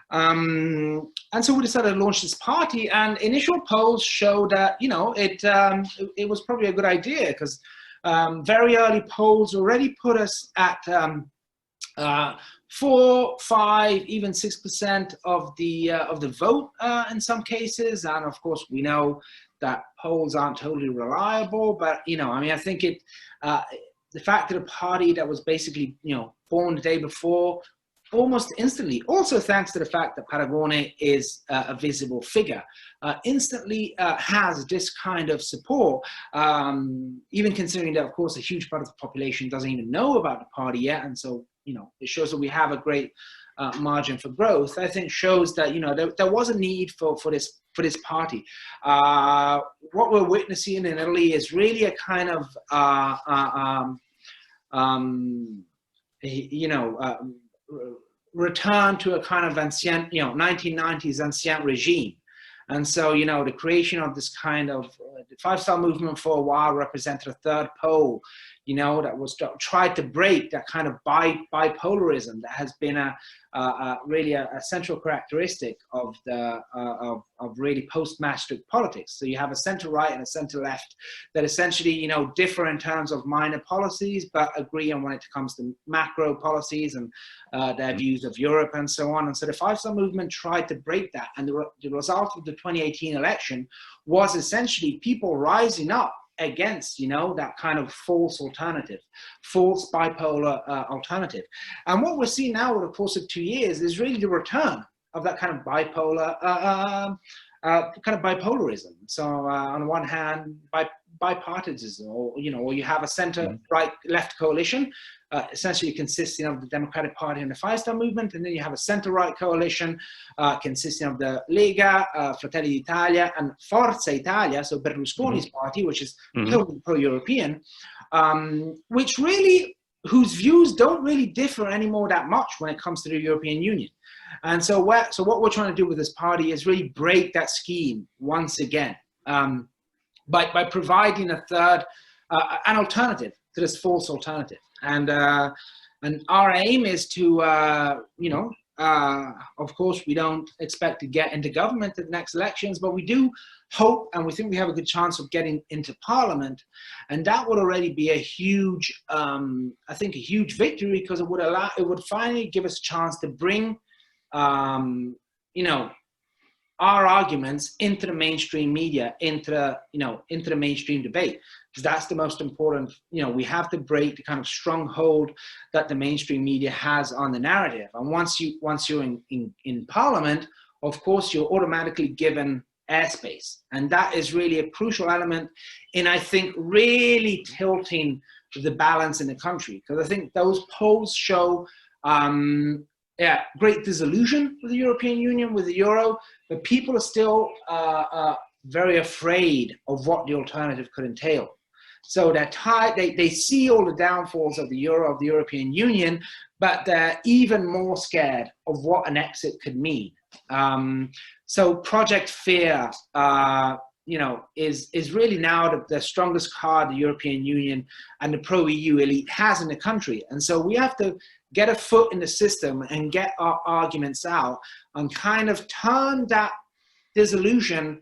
And so we decided to launch this party, and initial polls showed that, you know, it was probably a good idea, because very early polls already put us at 4, 5, even 6% of the vote in some cases. And of course, we know that polls aren't totally reliable, but you know, I mean, I think the fact that a party that was basically, you know, formed the day before, almost instantly, also thanks to the fact that Paragone is a visible figure, instantly has this kind of support, even considering that, of course, a huge part of the population doesn't even know about the party yet. And so, you know, it shows that we have a great margin for growth. I think shows that, you know, there was a need for this party. What we're witnessing in Italy is really a kind of, return to a kind of ancien, you know, 1990s ancien regime. And so, you know, the creation of this kind of the Five Star Movement for a while represented a third pole, you know, that was tried to break that kind of bipolarism that has been really a central characteristic of really post-Maastricht politics. So you have a center right and a center left that essentially, you know, differ in terms of minor policies, but agree on when it comes to macro policies and their views of Europe and so on. And so the Five Star Movement tried to break that. And the result of the 2018 election was essentially people rising up against, you know, that kind of false alternative, false bipolar alternative. And what we're seeing now over the course of 2 years is really the return of that kind of bipolar, bipolarism. So on the one hand, bipartisanism, or, you know, or you have a center right left coalition, essentially consisting of the Democratic Party and the Five Star Movement, and then you have a center-right coalition consisting of the Lega, Fratelli d'Italia, and Forza Italia, so Berlusconi's party, which is totally pro-European, whose views don't really differ anymore that much when it comes to the European Union. And so what we're trying to do with this party is really break that scheme once again, by providing a third, an alternative to this false alternative. And our aim is to, of course, we don't expect to get into government at the next elections, but we do hope, and we think we have a good chance of getting into parliament. And that would already be a huge, I think, a huge victory, because it would finally give us a chance to bring, our arguments into the mainstream media, into the mainstream debate, because that's the most important. You know, we have to break the kind of stronghold that the mainstream media has on the narrative. And once you're in parliament, of course, you're automatically given airspace, and that is really a crucial element in, I think, really tilting the balance in the country. Because I think those polls show great disillusion with the European Union, with the euro, but people are still very afraid of what the alternative could entail. So they see all the downfalls of the euro, of the European Union, but they're even more scared of what an exit could mean. So Project Fear, is really now the strongest card the European Union and the pro-EU elite has in the country. And so we have to get a foot in the system and get our arguments out and kind of turn that disillusion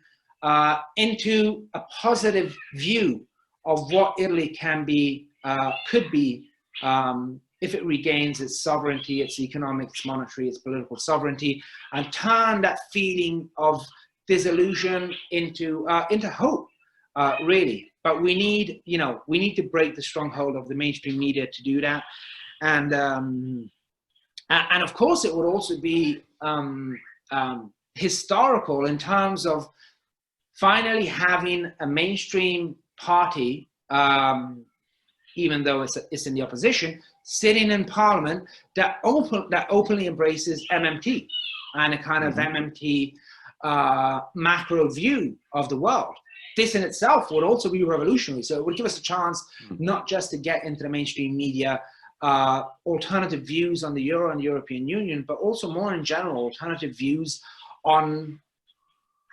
into a positive view of what Italy could be if it regains its sovereignty, its economic, its monetary, its political sovereignty, and turn that feeling of disillusion into hope, really. But we need to break the stronghold of the mainstream media to do that. And And of course, it would also be historical in terms of finally having a mainstream party, even though it's in the opposition, sitting in parliament that openly embraces MMT and a kind of MMT macro view of the world. This in itself would also be revolutionary. So it would give us a chance not just to get into the mainstream media alternative views on the Euro and the European Union, but also more in general, alternative views on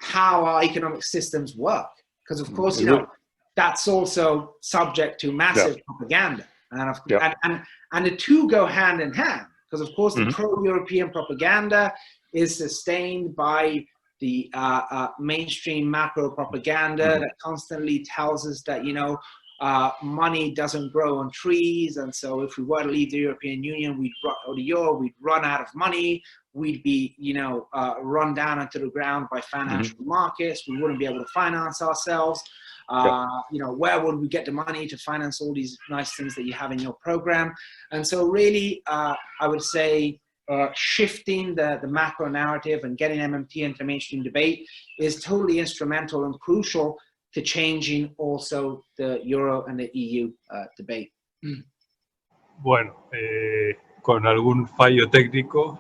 how our economic systems work. Because of course, you know, that's also subject to massive propaganda. And the two go hand in hand. Because of course, the pro-European propaganda is sustained by the mainstream macro propaganda that constantly tells us that, you know, money doesn't grow on trees, and so if we were to leave the European Union, or the euro, we'd run out of money. We'd be, you know, run down into the ground by financial markets. We wouldn't be able to finance ourselves. You know, where would we get the money to finance all these nice things that you have in your program? And so really, I would say shifting the macro narrative and getting MMT into mainstream debate is totally instrumental and crucial to changing also the Euro and the EU debate. Bueno, con algún fallo técnico,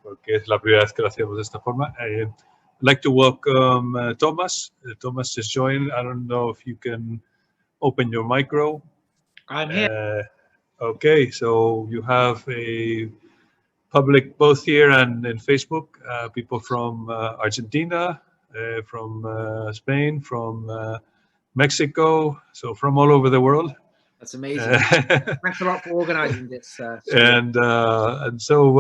porque es la primera vez que lo hacemos de esta forma. I'd like to welcome Thomas. Thomas just joined. I don't know if you can open your micro. I'm here. Okay, so you have a public both here and in Facebook, people from Argentina, from Spain, from Mexico, so from all over the world. That's amazing. Thanks a lot for organizing this. And so,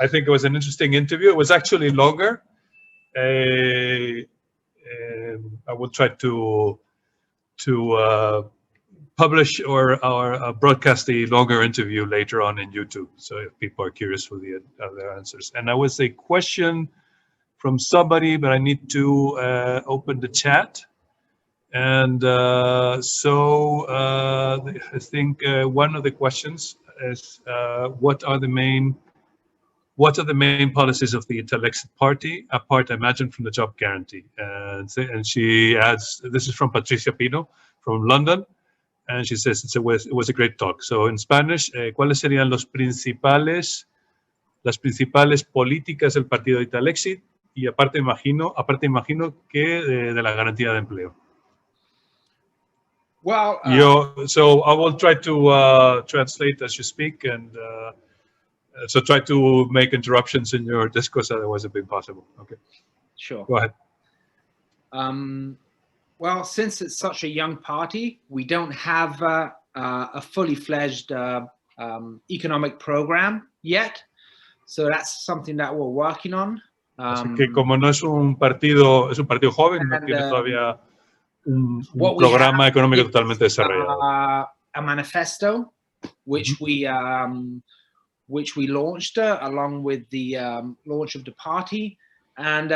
I think it was an interesting interview. It was actually longer. I will try to publish or broadcast the longer interview later on in YouTube, so if people are curious for the other answers. And I was a question from somebody, but I need to open the chat. And I think one of the questions is what are the main policies of the Italexit party, apart, I imagine, from the job guarantee? And she adds, this is from Patricia Pino from London, and she says it was a great talk. So in Spanish, ¿cuáles serían las principales políticas del partido Italexit? Y aparte imagino que de la garantía de empleo. Well, so I will try to translate as you speak, and so try to make interruptions in your discourse, otherwise it'd be impossible. Okay. Sure. Go ahead. Well, since it's such a young party, we don't have a fully fledged economic program yet. So that's something that we're working on. Así que como no es un partido joven, no tiene todavía un programa económico totalmente desarrollado. A manifesto, which we launched along with the launch of the party, and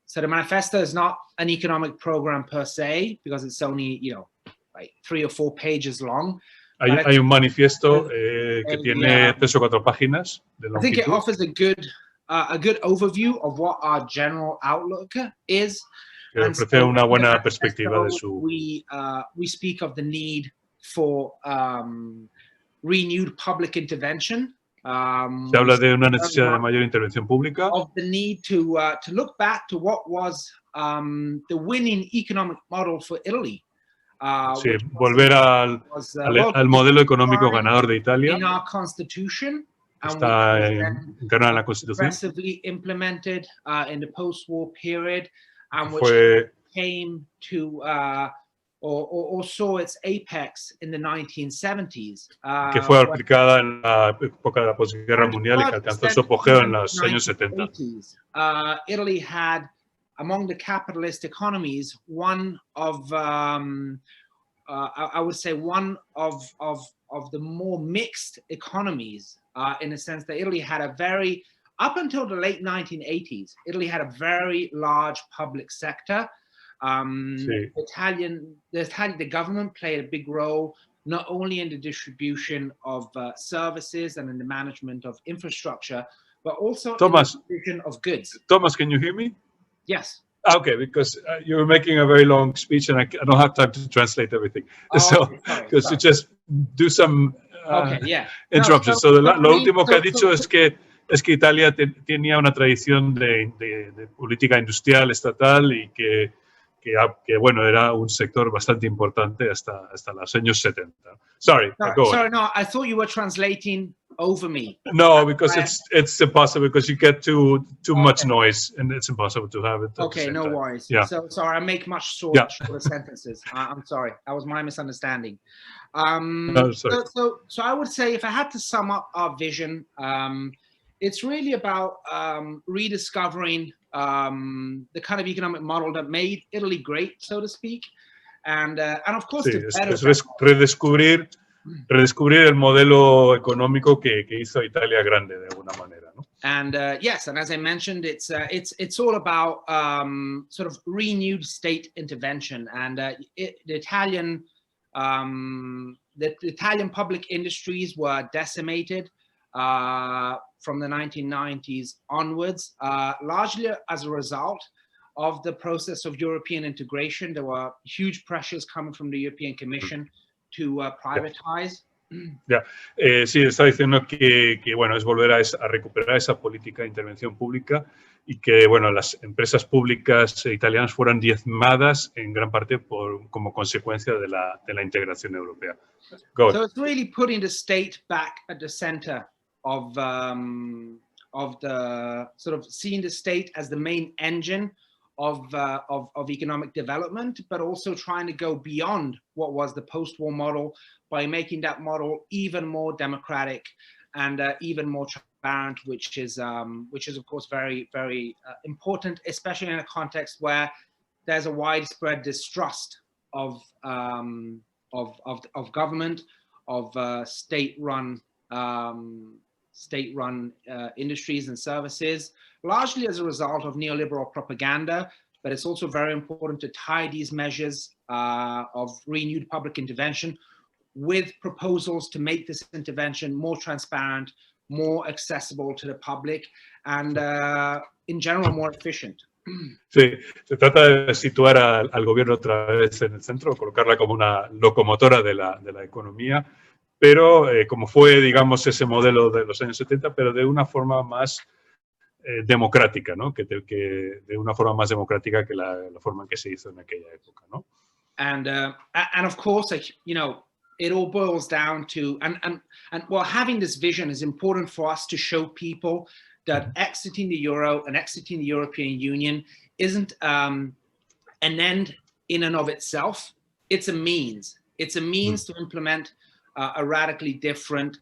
so the manifesto is not an economic program per se, because it's only, you know, like 3 or 4 pages long. Hay un manifiesto que tiene 3 o 4 páginas de longitud. I think it offers a good overview of what our general outlook is. Que ofrece una buena perspectiva de su... We speak of the need for renewed public intervention. Se habla de una necesidad de mayor intervención pública. Of the need to look back to what was the winning economic model for Italy. Sí, volver al modelo económico ganador de Italia. In our constitution. Está encarnado en la Constitución. Progressively implemented in the post-war period, and which came to or saw its apex in the 1970s. Que fue aplicada en la época de la posguerra mundial y que alcanzó su apogeo en los años 70. Italy had, among the capitalist economies, one of I would say one of the more mixed economies, in the sense that Italy had a very, up until the late 1980s, Italy had a very large public sector. The government played a big role not only in the distribution of services and in the management of infrastructure, but also Thomas, in the distribution of goods. Thomas, can you hear me? Yes. Okay, because you're making a very long speech and I don't have time to translate everything. Oh, so, okay, because you just do some interruptions. No, Lo último que ha dicho es que Italia tenía una tradición de política industrial estatal y que bueno, era un sector bastante importante hasta los años 70. Sorry, go on. Sorry, no, I thought you were translating over me. No, because it's impossible because you get too much noise and it's impossible to have it. Okay, no worries. Yeah. So sorry, I make much shorter sentences. I'm sorry, that was my misunderstanding. No, sorry. So I would say if I had to sum up our vision, it's really about rediscovering the kind of economic model that made Italy great, so to speak, and of course, redescubrir el modelo económico que hizo Italia grande de alguna manera, ¿no? And yes, and as I mentioned, it's all about sort of renewed state intervention, and the Italian public industries were decimated from the 1990s onwards, largely as a result of the process of European integration. There were huge pressures coming from the European Commission to privatize. Sí, está diciendo que bueno, es volver a recuperar esa política de intervención pública y que bueno, las empresas públicas italianas fueran diezmadas en gran parte como consecuencia de la integración europea. So it's really putting the state back at the center of the sort of seeing the state as the main engine of economic development, but also trying to go beyond what was the post-war model by making that model even more democratic and even more transparent, which is of course very, very important, especially in a context where there's a widespread distrust of government, of state-run industries and services, largely as a result of neoliberal propaganda. But it's also very important to tie these measures of renewed public intervention with proposals to make this intervention more transparent, more accessible to the public, and in general, more efficient. Sí, se trata de situar al gobierno otra vez en el centro, colocarla como una locomotora de la economía, pero como fue, digamos, ese modelo de los años 70, pero de una forma más democrática, ¿no? Que de una forma más democrática que la forma en que se hizo en aquella época, ¿no? And of course, you know, it all boils down to, and well, having this vision is important for us to show people that exiting the euro and exiting the European Union isn't an end in and of itself. It's a means. It's a means to implement a radically different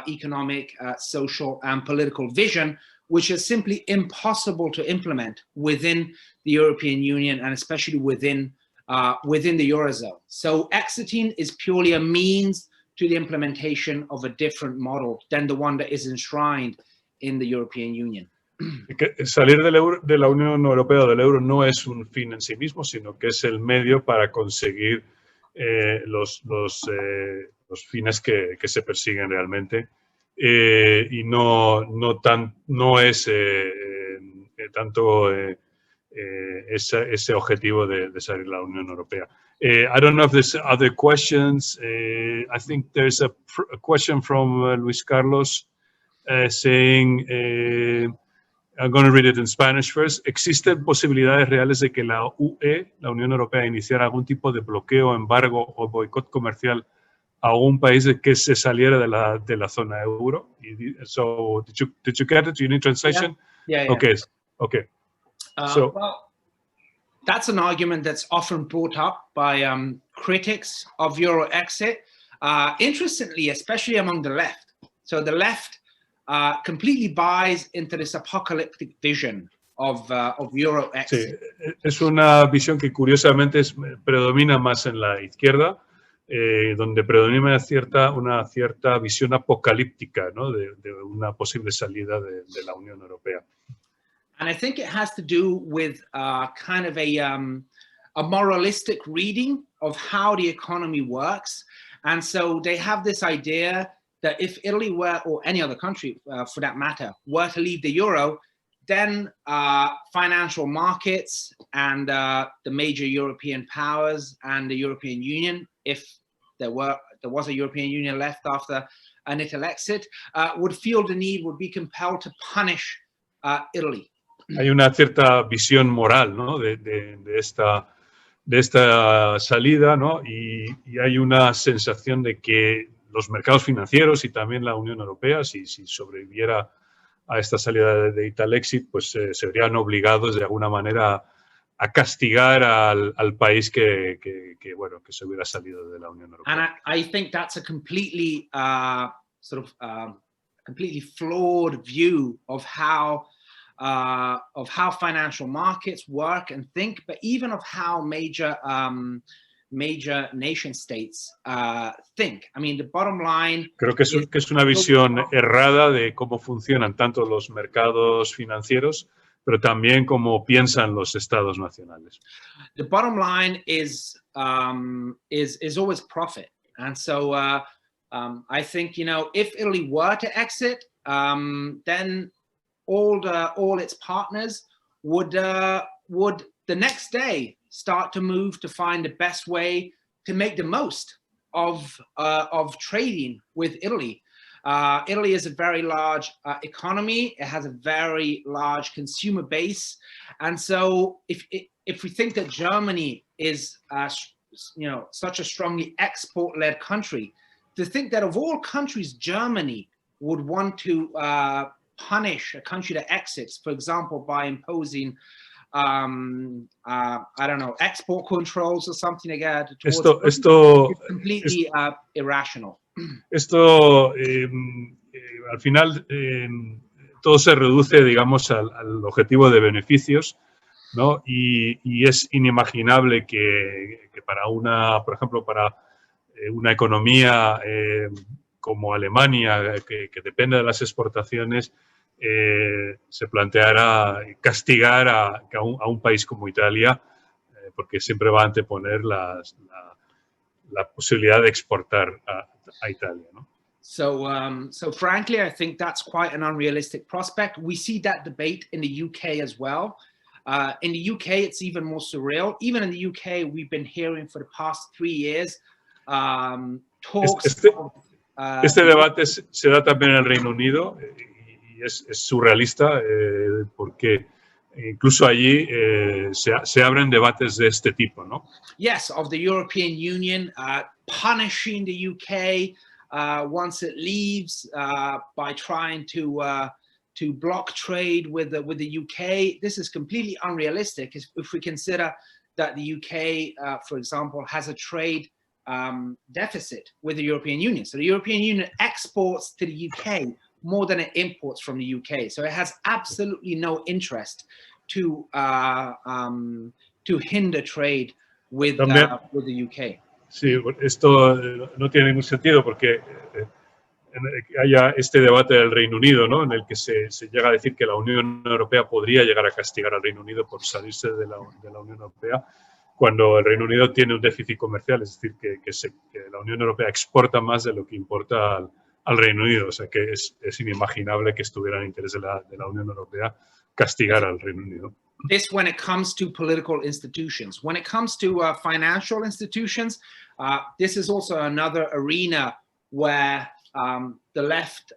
economic, social, and political vision, which is simply impossible to implement within the European Union and especially within the Eurozone. So exiting is purely a means to the implementation of a different model than the one that is enshrined in the European Union. Salir de la Unión Europea o del euro no es un fin en sí mismo, sino que es el medio para conseguir los fines que se persiguen realmente. Y no es tanto ese objetivo de salir de la Unión Europea. I don't know if there's other questions. I think there's a question from Luis Carlos saying, I'm going to read it in Spanish first. ¿Existen posibilidades reales de que la UE, la Unión Europea, iniciara algún tipo de bloqueo, embargo o boicot comercial a algún país que se saliera de la zona euro? So, did you get it? Do you need translation? Yeah. Okay. Well, that's an argument that's often brought up by critics of Euro exit. Interestingly, especially among the left. So the left completely buys into this apocalyptic vision of Euro exit. Sí, es una visión que curiosamente predomina más en la izquierda, donde predomina una cierta visión apocalíptica, ¿no? de una posible salida de la Unión Europea. And I think it has to do with kind of a moralistic reading of how the economy works And so they have this idea that if Italy were, or any other country for that matter, were to leave the euro, then financial markets and the major European powers and the European Union, if there was a European Union left after an Italexit, would feel the need, would be compelled to punish Italy. Hay una cierta visión moral, ¿no? de esta salida, ¿no? Y hay una sensación de que los mercados financieros y también la Unión Europea, si sobreviviera a esta salida de Italexit, pues se verían obligados de alguna manera a castigar al país que se hubiera salido de la Unión Europea. And I think that's a completely completely flawed view of how financial markets work and think, but even of how major nation states think. I mean, the bottom line. Creo que es una visión errada de cómo funcionan tanto los mercados financieros, pero también cómo piensan los estados nacionales. The bottom line is always profit, and so I think, you know, if Italy were to exit, then all its partners would the next day start to move to find the best way to make the most of trading with Italy. Italy is a very large economy. It has a very large consumer base, and so if we think that Germany is such a strongly export-led country, to think that of all countries, Germany would want to punish a country that exits, for example, by imposing I don't know, export controls or something like that. Esto is completely irrational. Esto, al final, todo se reduce, digamos, al objetivo de beneficios, ¿no? Y es inimaginable que para por ejemplo, para una economía como Alemania, que depende de las exportaciones, se planteara castigar a un país como Italia, porque siempre va a anteponer la posibilidad de exportar a Italia, ¿no? So frankly, I think that's quite an unrealistic prospect. We see that debate in the UK as well. In the UK, it's even more surreal. Even in the UK, we've been hearing for the past 3 years talks. Este debate se da también en el Reino Unido y es surrealista porque incluso allí se abren debates de este tipo, ¿no? Yes, of the European Union punishing the UK once it leaves by trying to block trade with the UK. This is completely unrealistic if we consider that the UK, for example, has a trade deficit with the European Union. So the European Union exports to the UK more than it imports from the UK. So it has absolutely no interest to hinder trade with the UK. Sí, esto no tiene ningún sentido porque haya este debate del Reino Unido, ¿no? En el que se llega a decir que la Unión Europea podría llegar a castigar al Reino Unido por salirse de la Unión Europea, cuando el Reino Unido tiene un déficit comercial, es decir, que la Unión Europea exporta más de lo que importa al Reino Unido. O sea, que es inimaginable que estuviera en interés de la Unión Europea castigar al Reino Unido. This when it comes to political institutions. When it comes to financial institutions, this is also another arena where the left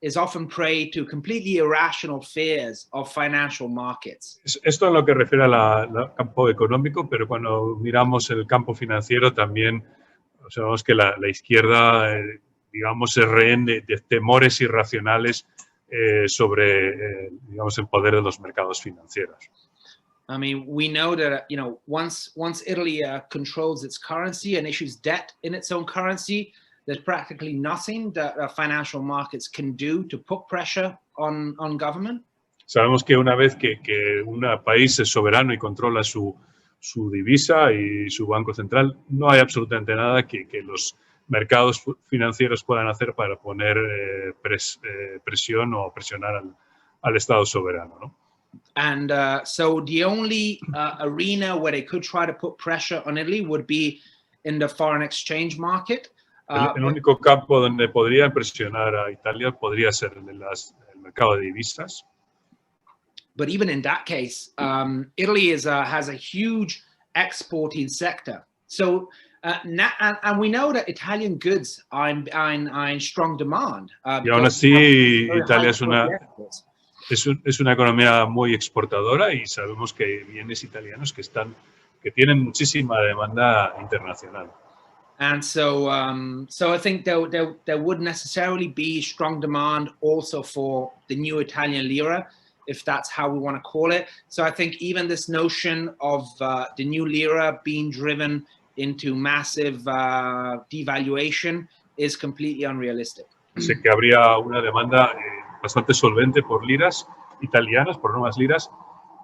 is often prey to completely irrational fears of financial markets. Esto es lo que refiere al campo económico, pero cuando miramos el campo financiero también observamos que la izquierda, digamos, es rehén de temores irracionales sobre, digamos, el poder de los mercados financieros. I mean, we know that, you know, once Italy controls its currency and issues debt in its own currency, there's practically nothing that financial markets can do to put pressure on government. Sabemos que una vez que un país es soberano y controla su divisa y su banco central, no hay absolutamente nada que los mercados financieros puedan hacer para poner presión o presionar al Estado soberano, ¿no? And so the only arena where they could try to put pressure on Italy would be in the foreign exchange market. El único campo donde podría impresionar a Italia podría ser el mercado de divisas. But even in that case, Italy has a huge exporting sector. So, and we know that Italian goods are in strong demand. Y aún así, Italia es una economía muy exportadora y sabemos que hay bienes italianos que tienen muchísima demanda internacional. And so I think there would necessarily be strong demand also for the new Italian lira, if that's how we want to call it. So I think even this notion of the new lira being driven into massive devaluation is completely unrealistic. Sé que habría una demanda bastante solvente por liras italianas, por nuevas liras,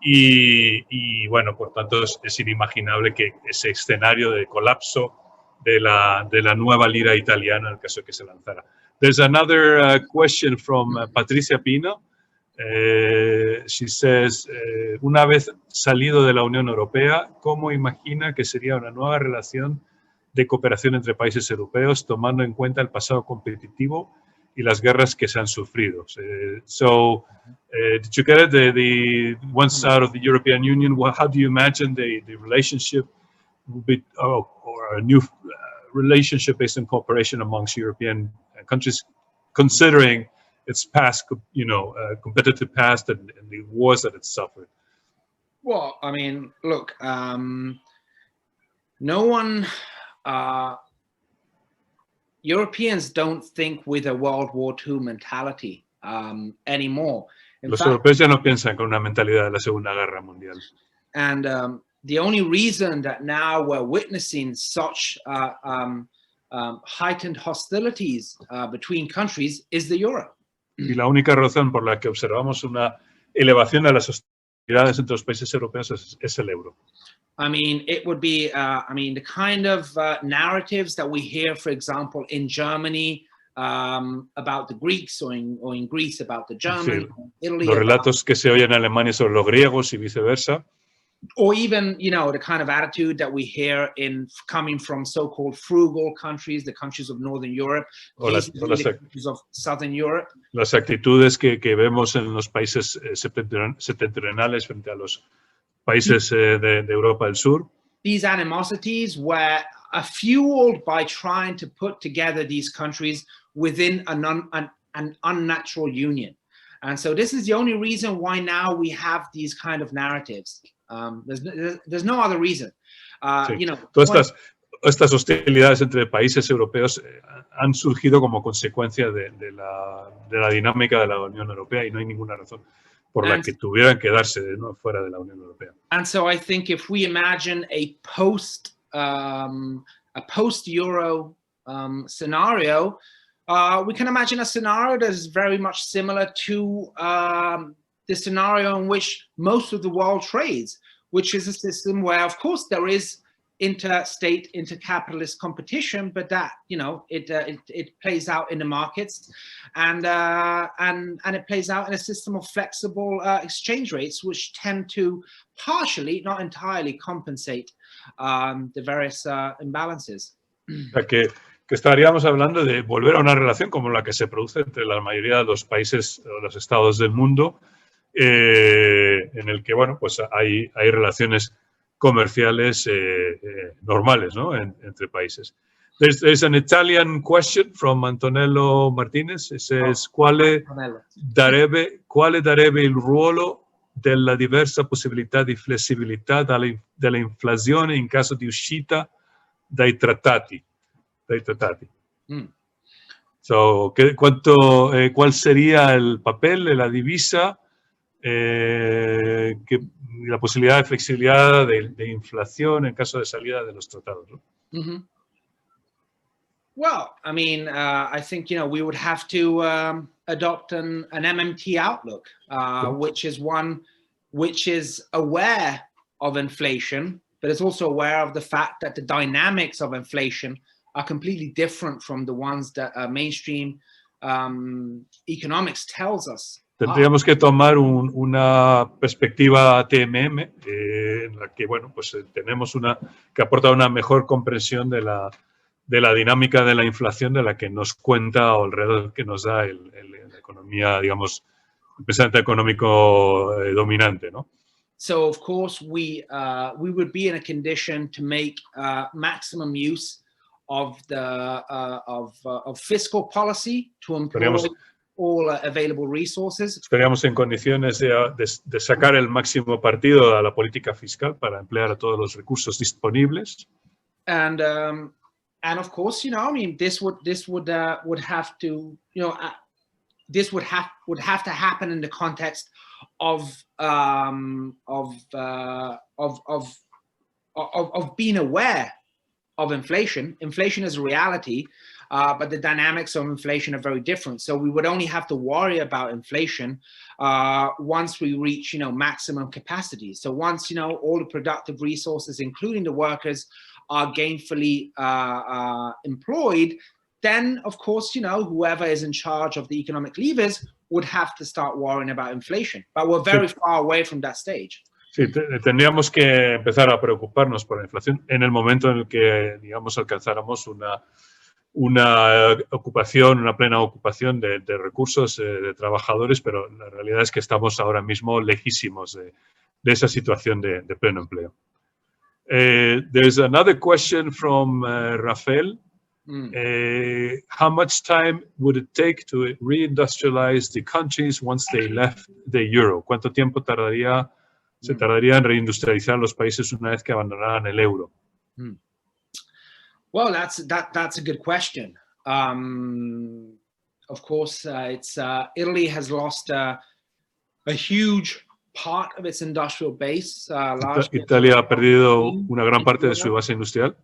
y bueno, por tanto es inimaginable que ese escenario de colapso de la nueva lira italiana en el caso de que se lanzara. There's another question from Patricia Pino. She says, una vez salido de la Unión Europea, ¿cómo imagina que sería una nueva relación de cooperación entre países europeos tomando en cuenta el pasado competitivo y las guerras que se han sufrido? Did you get it? Once out of the European Union, how do you imagine the relationship will be, or a new relationship based on cooperation amongst European countries, considering its past, competitive past and the wars that it suffered? Well, I mean, look, no one, Europeans don't think with a World War II mentality anymore. Los europeos ya no piensan con una mentalidad de la Segunda Guerra Mundial. And the only reason that now we're witnessing such heightened hostilities between countries is the euro. Y la única razón por la que observamos una elevación de las hostilidades entre los países europeos es el euro. I mean, it would be, the kind of narratives that we hear, for example, in Germany about the Greeks, or in Greece about the Germans, sí, Italy. Los relatos que se oyen en Alemania sobre los griegos y viceversa. Or even, the kind of attitude that we hear coming from so-called frugal countries, the countries of Northern Europe, the countries of Southern Europe. Las actitudes que vemos en los países septentrionales frente a los países de Europa del Sur. These animosities were fueled by trying to put together these countries within an unnatural union. And so this is the only reason why now we have these kind of narratives. There's no other reason. Sí. Todas estas hostilidades entre países europeos han surgido como consecuencia de la dinámica de la Unión Europea y no hay ninguna razón por la que tuvieran que darse fuera de la Unión Europea. And so I think if we imagine a post-Euro scenario, we can imagine a scenario that is very much similar to the scenario in which most of the world trades, which is a system where, of course, there is interstate, intercapitalist competition, but that it plays out in the markets, and it plays out in a system of flexible exchange rates, which tend to partially, not entirely, compensate the various imbalances. Que estaríamos hablando de volver a una relación como la que se produce entre la mayoría de los países o los estados del mundo, en el que pues hay relaciones comerciales normales, ¿no? entre países. There's an Italian question from Antonello Martinez. It says, quale darebbe il ruolo della diversa possibilità di flessibilità della inflazione in caso di uscita dai trattati? So, ¿cuál sería el papel de la divisa, la posibilidad de flexibilidad de inflación en caso de salida de los tratados, ¿no? Mm-hmm. Well, I mean, I think, we would have to adopt an MMT outlook, which is one which is aware of inflation, but is also aware of the fact that the dynamics of inflation are completely different from the ones that mainstream economics tells us. Tendríamos que tomar una perspectiva TMM en la que, pues tenemos que aporta una mejor comprensión de de la dinámica de la inflación de la que nos cuenta o el alrededor que nos da la economía, digamos, el pensamiento económico dominante, ¿no? So of course we would be in a condition to make maximum use of the of fiscal policy to employ all available resources. Estaríamos en condiciones de sacar el máximo partido a la política fiscal para emplear a todos los recursos disponibles. And of course, you know, I mean, this would have to, you know, this would have to happen in the context of being aware of inflation. Inflation is a reality, but the dynamics of inflation are very different. So we would only have to worry about inflation once we reach, you know, maximum capacity. So once, you know, all the productive resources, including the workers, are gainfully employed, then of course, you know, whoever is in charge of the economic levers would have to start worrying about inflation. But we're very far away from that stage. Sí, tendríamos que empezar a preocuparnos por la inflación en el momento en el que, digamos, alcanzáramos una ocupación, una plena ocupación de recursos de trabajadores, pero la realidad es que estamos ahora mismo lejísimos de esa situación de pleno empleo. There's another question from Rafael. How much time would it take to reindustrialize the countries once they left the euro? ¿Cuánto tiempo se tardaría en reindustrializar los países una vez que abandonaran el euro? Well, that's a good question. Of course, Italy has lost a huge part of its industrial base. Italia ha perdido una gran parte de su base industrial.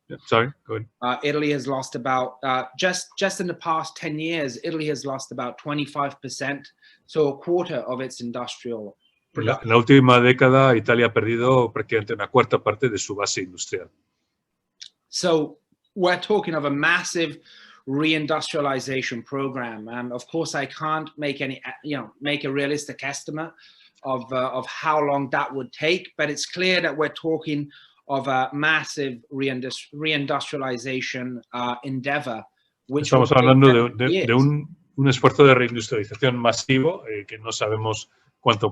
Yeah, sorry, go ahead. Italy has lost about, just in the past 10 years, Italy has lost about 25%, so a quarter of its industrial production. En la última década, Italia ha perdido prácticamente una cuarta parte de su base industrial. So we're talking of a massive reindustrialization program. And of course, I can't make a realistic estimate of how long that would take, but it's clear that we're talking of a massive reindustrialization endeavor. Estamos hablando de un esfuerzo de reindustrialización masivo que no sabemos cuánto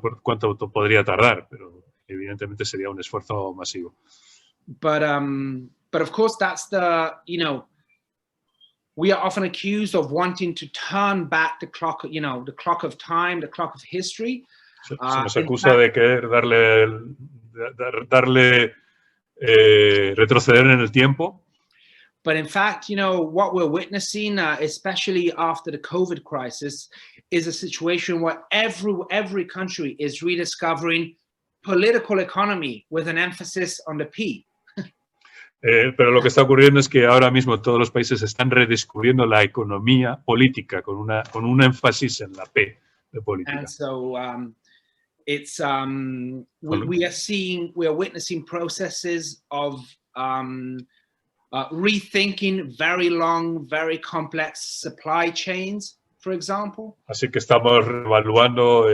podría tardar, pero evidentemente sería un esfuerzo masivo. But of course, that's we are often accused of wanting to turn back the clock, you know, the clock of time, the clock of history. Se nos acusa de querer retroceder en el tiempo. But in fact, you know, what we're witnessing, especially after the COVID crisis, is a situation where every country is rediscovering political economy with an emphasis on the P. Pero lo que está ocurriendo es que ahora mismo todos los países están redescubriendo la economía política con un énfasis en la P de política. And so we are witnessing processes of rethinking very long, very complex supply chains, for example. Así que estamos evaluando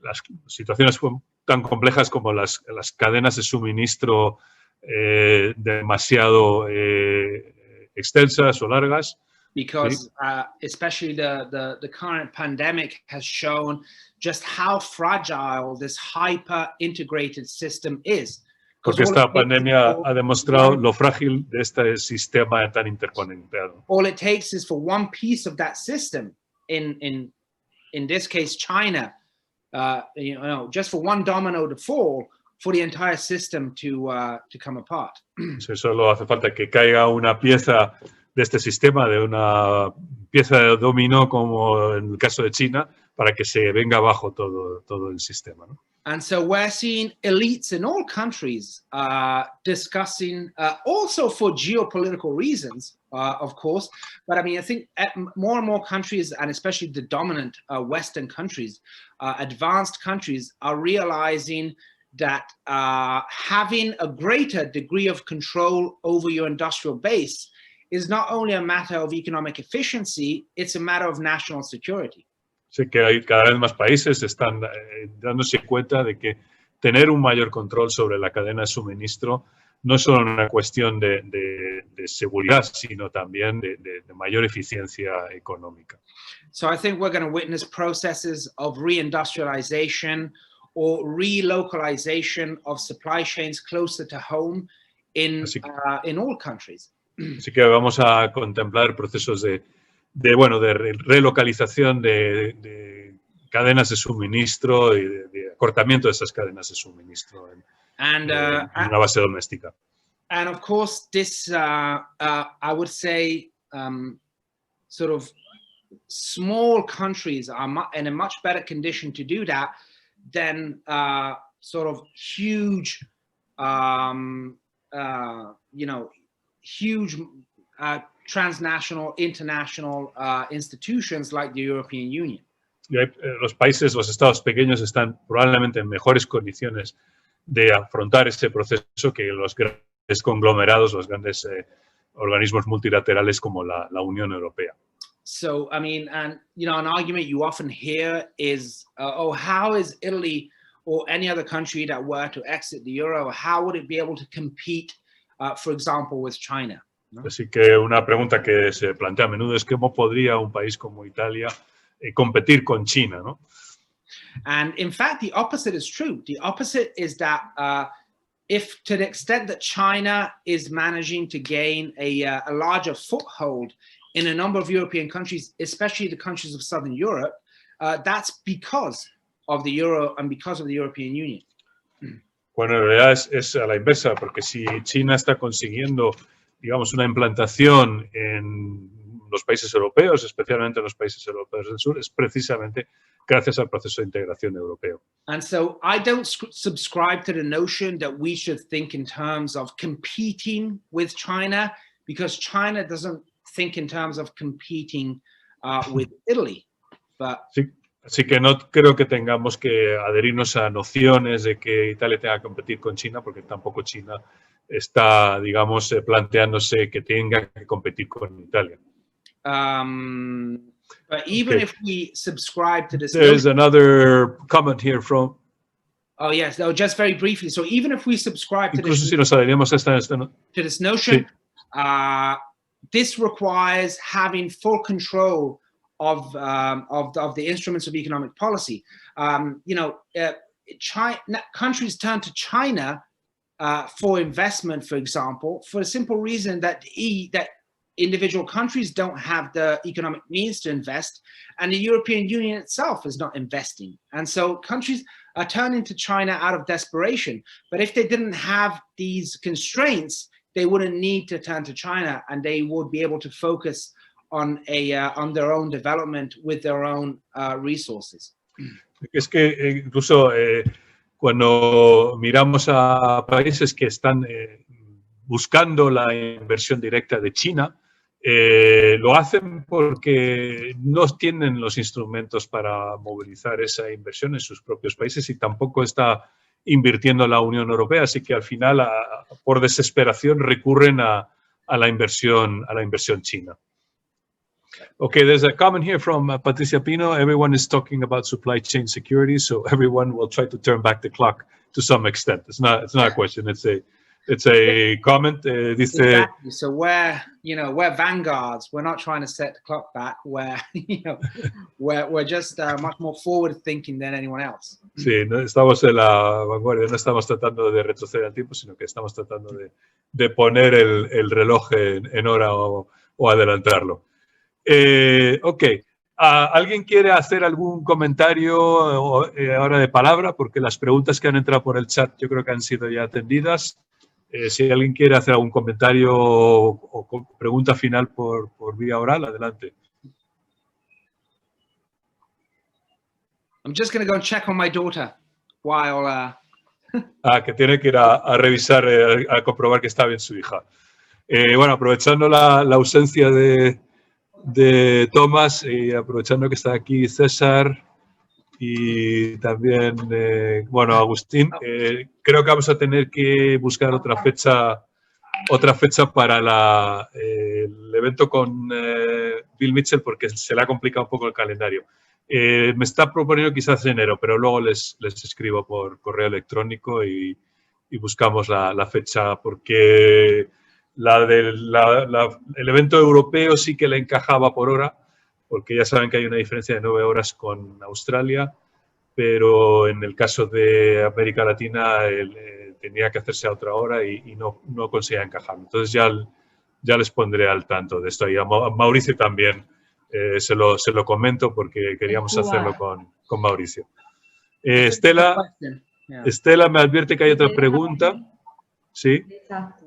las situaciones tan complejas como las cadenas de suministro demasiado extensas o largas. Because especially the current pandemic has shown just how fragile this hyper-integrated system is. Porque esta pandemia ha demostrado lo frágil de este sistema tan interconectado. All it takes is for one piece of that system, in this case China, you know, just for one domino to fall, for the entire system to come apart. Solo hace falta que caiga una pieza de este sistema, de una pieza de dominó, como en el caso de China, para que se venga abajo todo el sistema, ¿no? And so we're seeing elites in all countries discussing, also for geopolitical reasons, of course, but I mean, I think more and more countries, and especially the dominant Western countries, advanced countries, are realizing that having a greater degree of control over your industrial base is not only a matter of economic efficiency, it's a matter of national security. Sé que hay cada vez más países dándose cuenta de que tener un mayor control sobre la cadena de suministro no es solo una cuestión de seguridad, sino también de mayor eficiencia económica. So I think we're going to witness processes of reindustrialization or relocalization of supply chains closer to home in all countries. Así que vamos a contemplar procesos de relocalización de cadenas de suministro y de acortamiento de esas cadenas de suministro en una base doméstica. And of course, this, I would say, sort of small countries are in a much better condition to do that than sort of huge, huge transnational, international institutions like the European Union. Los estados pequeños están probablemente en mejores condiciones de afrontar ese proceso que los grandes conglomerados, los grandes organismos multilaterales como la Unión Europea. So, I mean, and an argument you often hear is, how is Italy or any other country that were to exit the euro, how would it be able to compete, for example, with China? ¿No? Así que una pregunta que se plantea a menudo es cómo podría un país como Italia competir con China, ¿no? And in fact, the opposite is true. The opposite is that if to the extent that China is managing to gain a larger foothold in a number of European countries, especially the countries of Southern Europe, that's because of the euro and because of the European Union. Bueno, en realidad es a la inversa, porque si China está consiguiendo, digamos, una implantación en los países europeos, especialmente en los países europeos del sur, es precisamente gracias al proceso de integración europeo. And so I don't subscribe to the notion that we should think in terms of competing with China, because China doesn't think in terms of competing with Italy. But sí, así que no creo que tengamos que adherirnos a nociones de que Italia tenga que competir con China, porque tampoco China está, digamos, planteándose que tenga que competir con Italia. But even if we subscribe to this, there's another comment here from. Oh yes, no, just very briefly. So even if we subscribe to this, si nos adherimos a to this notion, sí. This requires having full control of the instruments of economic policy. China, countries turn to China for investment, for example, for the simple reason that individual countries don't have the economic means to invest, and the European Union itself is not investing. And so countries are turning to China out of desperation. But if they didn't have these constraints, they wouldn't need to turn to China, and they would be able to focus on their own development with their own resources. Es que incluso cuando miramos a países que están buscando la inversión directa de China, lo hacen porque no tienen los instrumentos para movilizar esa inversión en sus propios países y tampoco está invirtiendo la Unión Europea, así que al final, por desesperación, recurren a la inversión china. Okay, there's a comment here from Patricia Pino. Everyone is talking about supply chain security, so everyone will try to turn back the clock to some extent. It's not a question. It's a comment. Dice, exactly. So we're vanguards. We're not trying to set the clock back. We're just much more forward thinking than anyone else. Sí, no estamos en la vanguardia. No estamos tratando de retroceder al tiempo, sino que estamos tratando de poner el reloj en hora o adelantarlo. Ok. ¿Alguien quiere hacer algún comentario ahora de palabra? Porque las preguntas que han entrado por el chat yo creo que han sido ya atendidas. Si alguien quiere hacer algún comentario o pregunta final por vía oral, adelante. I'm just going to go and check on my daughter while... que tiene que ir a revisar, a comprobar que está bien su hija. Bueno, aprovechando la ausencia de Thomas y aprovechando que está aquí César y también, bueno, Agustín, creo que vamos a tener que buscar otra fecha para el evento con Bill Mitchell porque se le ha complicado un poco el calendario. Me está proponiendo quizás enero, pero luego les escribo por correo electrónico y y buscamos la fecha, porque el evento europeo sí que le encajaba por hora, porque ya saben que hay una diferencia de 9 horas con Australia, pero en el caso de América Latina tenía que hacerse a otra hora y no conseguía encajar. Entonces ya les pondré al tanto de esto. Y a Mauricio también se lo comento porque queríamos hacerlo con Mauricio. Estela me advierte que hay otra pregunta. ¿Sí? Exacto.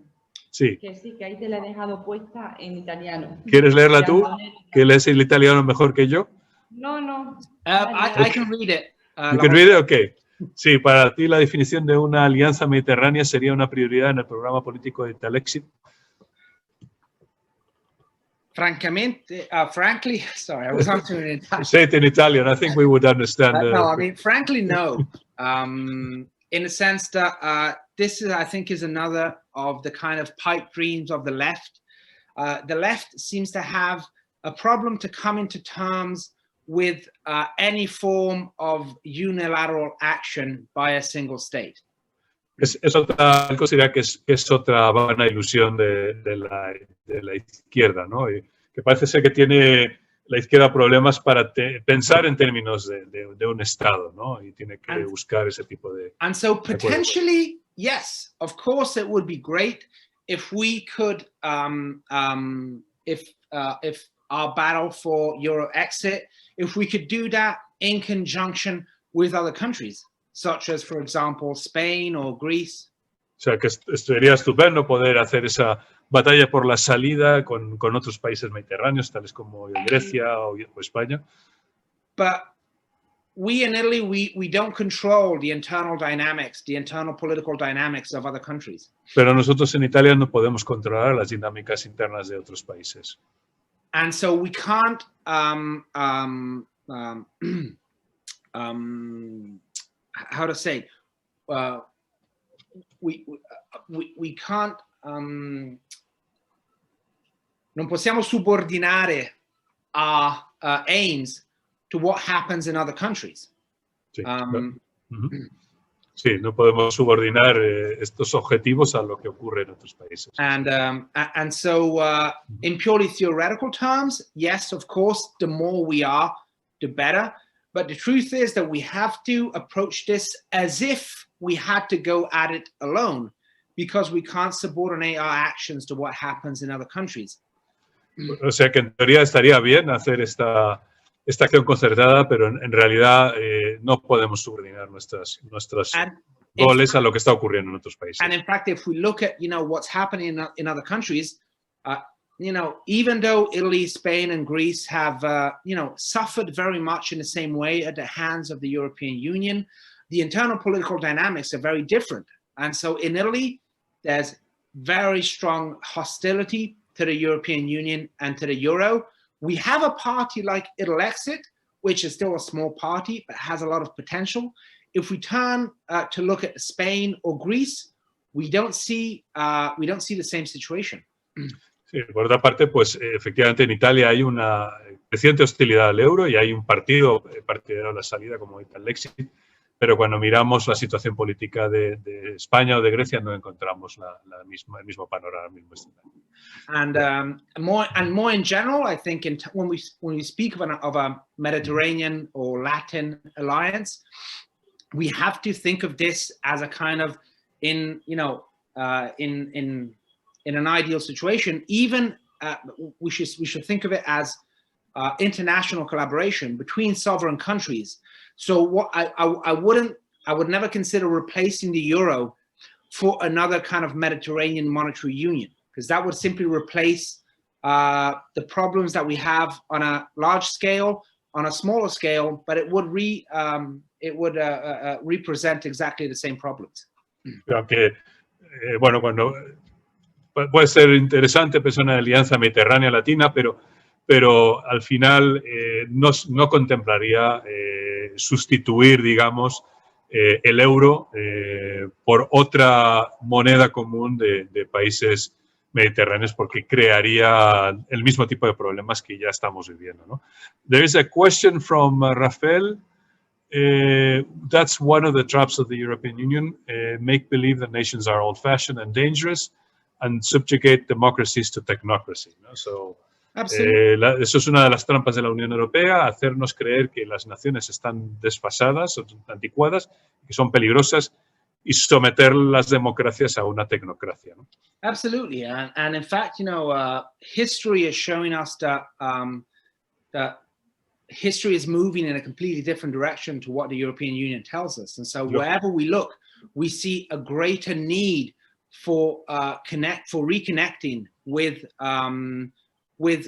Sí. Que sí, que ahí te la he dejado puesta en italiano. ¿Quieres leerla tú? ¿Que lees el italiano mejor que yo? No. I can read it. You can read it? Okay. Sí, para ti la definición de una alianza mediterránea sería una prioridad en el programa político de Italexit. Francamente, frankly, sorry, I was answering in Italian. Say it in Italian. I think we would understand. No, I mean, frankly, no. In the sense that this is, I think, is another of the kind of pipe dreams of the left. The left seems to have a problem to come into terms with any form of unilateral action by a single state. Es otra, considera que es otra vana ilusión de la izquierda, ¿no? Y que parece ser que tiene la izquierda problemas para pensar en términos de un Estado, ¿no? Y tiene que buscar ese tipo de... And so potentially, yes, of course it would be great if we could, if our battle for Eurexit, if we could do that in conjunction with other countries, such as, for example, Spain or Greece. O sea, que sería estupendo poder hacer esa batalla por la salida con otros países mediterráneos, tales como Grecia o España. But we in Italy, we don't control the internal dynamics, the internal political dynamics of other countries. Pero nosotros en Italia no podemos controlar las dinámicas internas de otros países. And so we can't how to say, we can't, non possiamo subordinare our aims to what happens in other countries. Sí, sí, no podemos subordinar estos objetivos a lo que ocurre en otros países. And so in purely theoretical terms, yes, of course, the more we are, the better. But the truth is that we have to approach this as if we had to go at it alone, because we can't subordinate our actions to what happens in other countries. O sea que en teoría estaría bien hacer esta acción concertada, pero en realidad no podemos subordinar nuestros goles a lo que está ocurriendo en otros países. And in fact, if we look at, what's happening in other countries, even though Italy, Spain, and Greece have, suffered very much in the same way at the hands of the European Union, the internal political dynamics are very different. And so in Italy, there's very strong hostility to the European Union and to the Euro. We have a party like Italexit, which is still a small party, but has a lot of potential. If we turn to look at Spain or Greece, we don't see the same situation. Sí, por otra parte, pues efectivamente en Italia hay una creciente hostilidad al euro y hay un partido partidario a la salida como Italexit, pero cuando miramos la situación política de España o de Grecia no encontramos el mismo panorama, el mismo escenario. And more in general, I think when we speak of a Mediterranean or Latin alliance, we have to think of this as a kind of in an ideal situation. Even we should think of it as international collaboration between sovereign countries. So what I would never consider replacing the euro for another kind of Mediterranean monetary union, because that would simply replace the problems that we have on a large scale, on a smaller scale, but it would represent exactly the same problems. Aunque, bueno, cuando puede ser interesante pensar en una alianza mediterránea latina, pero al final no contemplaría sustituir, digamos, el euro por otra moneda común de países mediterráneos, porque crearía el mismo tipo de problemas que ya estamos viviendo, ¿no? There is a question from Rafael. that's one of the traps of the European Union, make believe that nations are old-fashioned and dangerous and subjugate democracies to technocracy, ¿no? So, eso es una de las trampas de la Unión Europea, hacernos creer que las naciones están desfasadas, son anticuadas, que son peligrosas, y someter las democracias a una tecnocracia, ¿no? Absolutely, and in fact, you know, history is showing us that that history is moving in a completely different direction to what the European Union tells us, and so wherever we look, we see a greater need for reconnecting with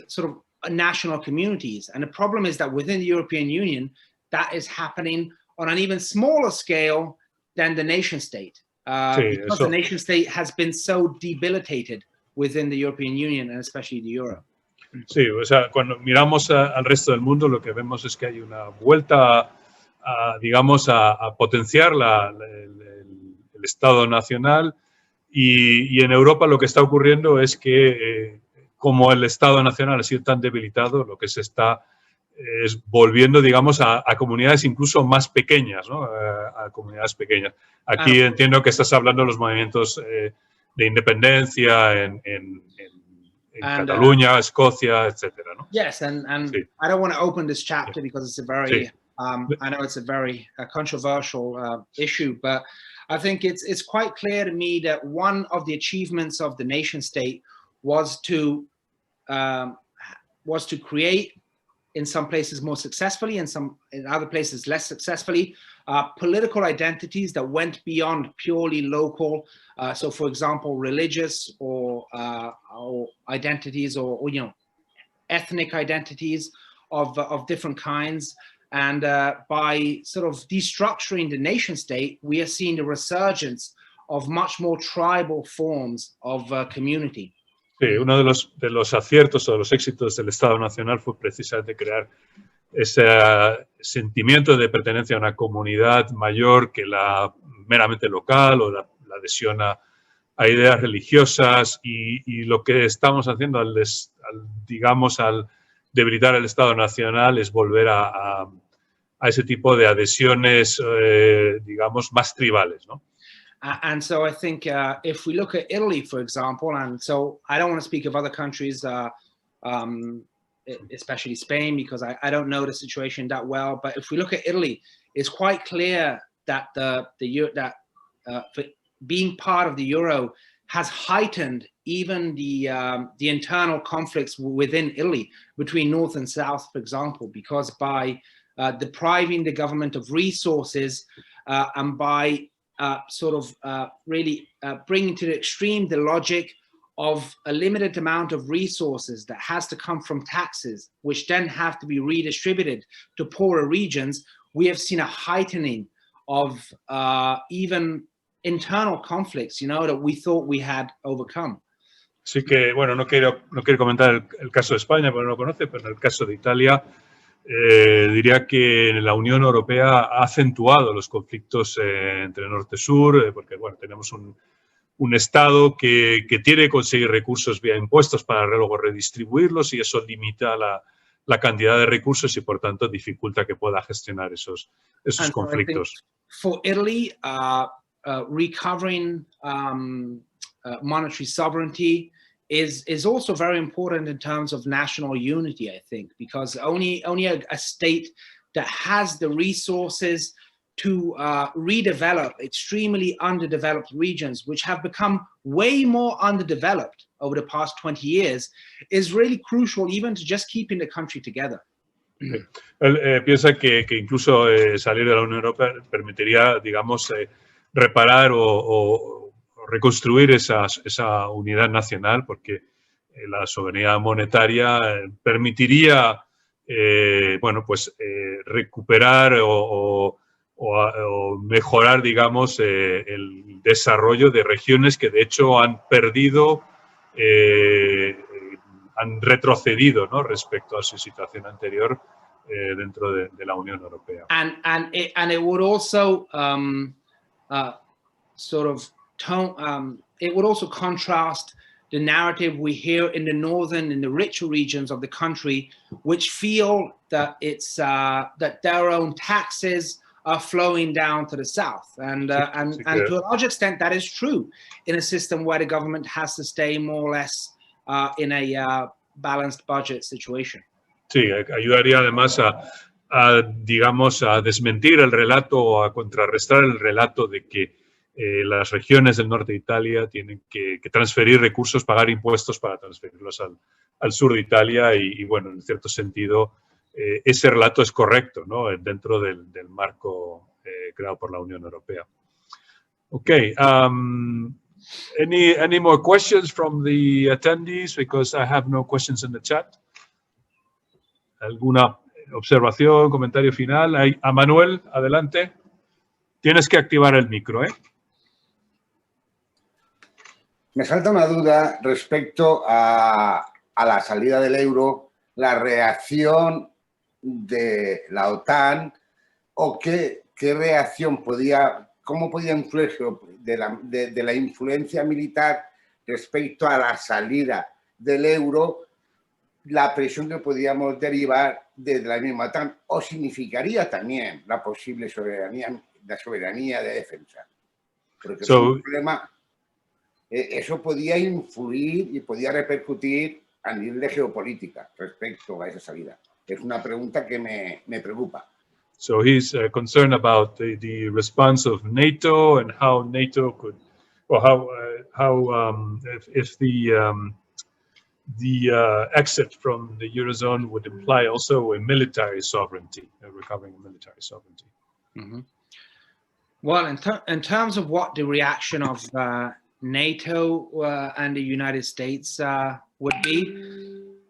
sort of national communities. And the problem is that within the European Union, that is happening on an even smaller scale than the nation state, because the nation state has been so debilitated within the European Union and especially the euro. Sí, o sea, cuando miramos al resto del mundo, lo que vemos es que hay una vuelta digamos, a potenciar el Estado nacional, y en Europa lo que está ocurriendo es que como el Estado nacional ha sido tan debilitado, lo que se está es volviendo, digamos, a comunidades incluso más pequeñas, ¿no? A comunidades pequeñas. Aquí entiendo que estás hablando de los movimientos de independencia en Cataluña, Escocia, etcétera, ¿no? Yes, and sí. I don't want to open this chapter because it's a very, I know it's a very controversial issue, but I think it's quite clear to me that one of the achievements of the nation state was to create, in some places more successfully, in other places less successfully, political identities that went beyond purely local. So, for example, religious or identities, or you know, ethnic identities of different kinds. And by sort of destructuring the nation state, we are seeing the resurgence of much more tribal forms of community. Sí, uno de los aciertos o de los éxitos del Estado Nacional fue precisamente crear ese sentimiento de pertenencia a una comunidad mayor que la meramente local, o la adhesión a ideas religiosas, y lo que estamos haciendo al debilitar el Estado Nacional es volver a ese tipo de adhesiones, digamos, más tribales, ¿no? And so I think if we look at Italy, for example, and so I don't want to speak of other countries, especially Spain, because I don't know the situation that well. But if we look at Italy, it's quite clear that for being part of the euro has heightened even the internal conflicts within Italy between North and South, for example, because by depriving the government of resources and by really bringing to the extreme the logic of a limited amount of resources that has to come from taxes, which then have to be redistributed to poorer regions, we have seen a heightening of even internal conflicts, you know, that we thought we had overcome. Sí que, bueno, no quiero comentar el caso de España porque no lo conoce, pero en el caso de Italia, diría que la Unión Europea ha acentuado los conflictos entre norte-sur, porque bueno, tenemos un Estado que tiene que conseguir recursos vía impuestos para luego redistribuirlos, y eso limita la cantidad de recursos y por tanto dificulta que pueda gestionar esos conflictos. For Italy, recovering monetary sovereignty is also very important in terms of national unity, I think, because only a state that has the resources to redevelop extremely underdeveloped regions, which have become way more underdeveloped over the past 20 years, is really crucial even to just keeping the country together. Él piensa que incluso salir de la Unión Europea permitiría, digamos, reparar o reconstruir esa unidad nacional, porque la soberanía monetaria permitiría, bueno, pues recuperar o mejorar, digamos, el desarrollo de regiones que de hecho han perdido, han retrocedido, ¿no?, respecto a su situación anterior dentro de la Unión Europea. And it would also it would also contrast the narrative we hear in the richer regions of the country, which feel that it's that their own taxes flowing down to the south. And to a large extent, that is true in a system where the government has to stay more or less in a balanced budget situation. Sí, ayudaría además digamos, a desmentir el relato o a contrarrestar el relato de que las regiones del norte de Italia tienen que transferir recursos, pagar impuestos para transferirlos al sur de Italia y, bueno, en cierto sentido, ese relato es correcto, ¿no? Dentro del marco creado por la Unión Europea. Okay, any more questions from the attendees? Because I have no questions in the chat. ¿Alguna observación, comentario final? A Manuel, adelante. Tienes que activar el micro, ¿eh? Me salta una duda respecto a la salida del euro, la reacción de la OTAN o qué reacción cómo podía influir de la influencia militar respecto a la salida del euro, la presión que podíamos derivar de la misma OTAN, o significaría también la posible soberanía de defensa. Porque es un problema, eso podía influir y podía repercutir a nivel de geopolítica respecto a esa salida. Es una pregunta que me preocupa. So he's concerned about the response of NATO and how NATO could, or if the exit from the Eurozone would imply also a military sovereignty, recovering a military sovereignty. Mm-hmm. Well, in terms of what the reaction of NATO and the United States would be,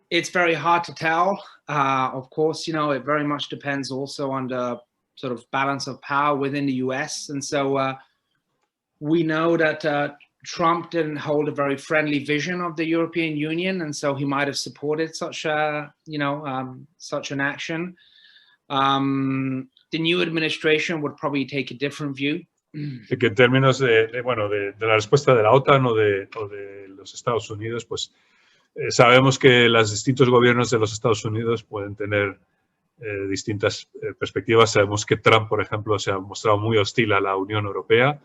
it's very hard to tell. Of course, it very much depends also on the sort of balance of power within the US. And so we know that Trump didn't hold a very friendly vision of the European Union, and so he might have supported such such an action. The new administration would probably take a different view. Que en términos de la respuesta de la OTAN o de los Estados Unidos, pues sabemos que los distintos gobiernos de los Estados Unidos pueden tener distintas perspectivas. Sabemos que Trump, por ejemplo, se ha mostrado muy hostil a la Unión Europea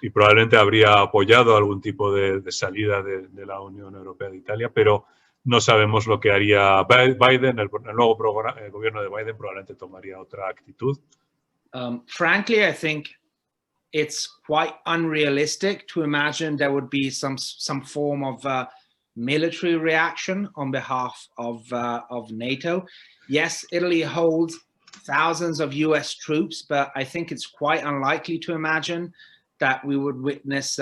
y probablemente habría apoyado algún tipo de salida de la Unión Europea de Italia, pero no sabemos lo que haría Biden. El nuevo gobierno de Biden probablemente tomaría otra actitud. Frankly, I think it's quite unrealistic to imagine there would be some form of military reaction on behalf of NATO. Yes, Italy holds thousands of US troops, but I think it's quite unlikely to imagine that we would witness,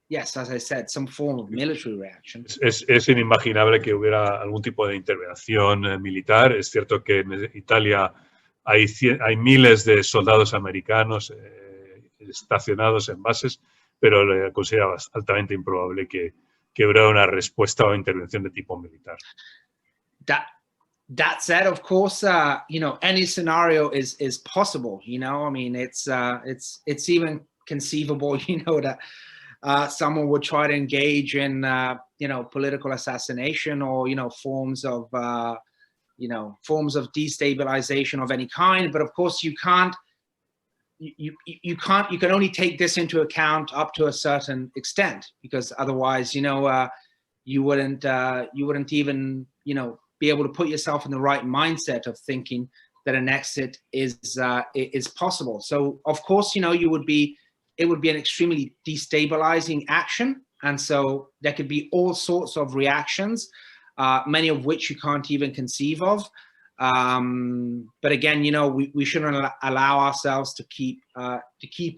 yes, as I said, some form of military reaction. Es inimaginable que hubiera algún tipo de intervención militar. Es cierto que en Italia hay miles de soldados americanos estacionados en bases, pero le considera altamente improbable que hubiera una respuesta o intervención de tipo militar. That said, of course, any scenario is possible. I mean, it's even conceivable, that someone would try to engage in, political assassination or, forms of destabilization of any kind. But of course, you can only take this into account up to a certain extent, because otherwise, you wouldn't even, be able to put yourself in the right mindset of thinking that an exit is possible. So of course, it would be an extremely destabilizing action. And so there could be all sorts of reactions, many of which you can't even conceive of. But again, we shouldn't allow ourselves to keep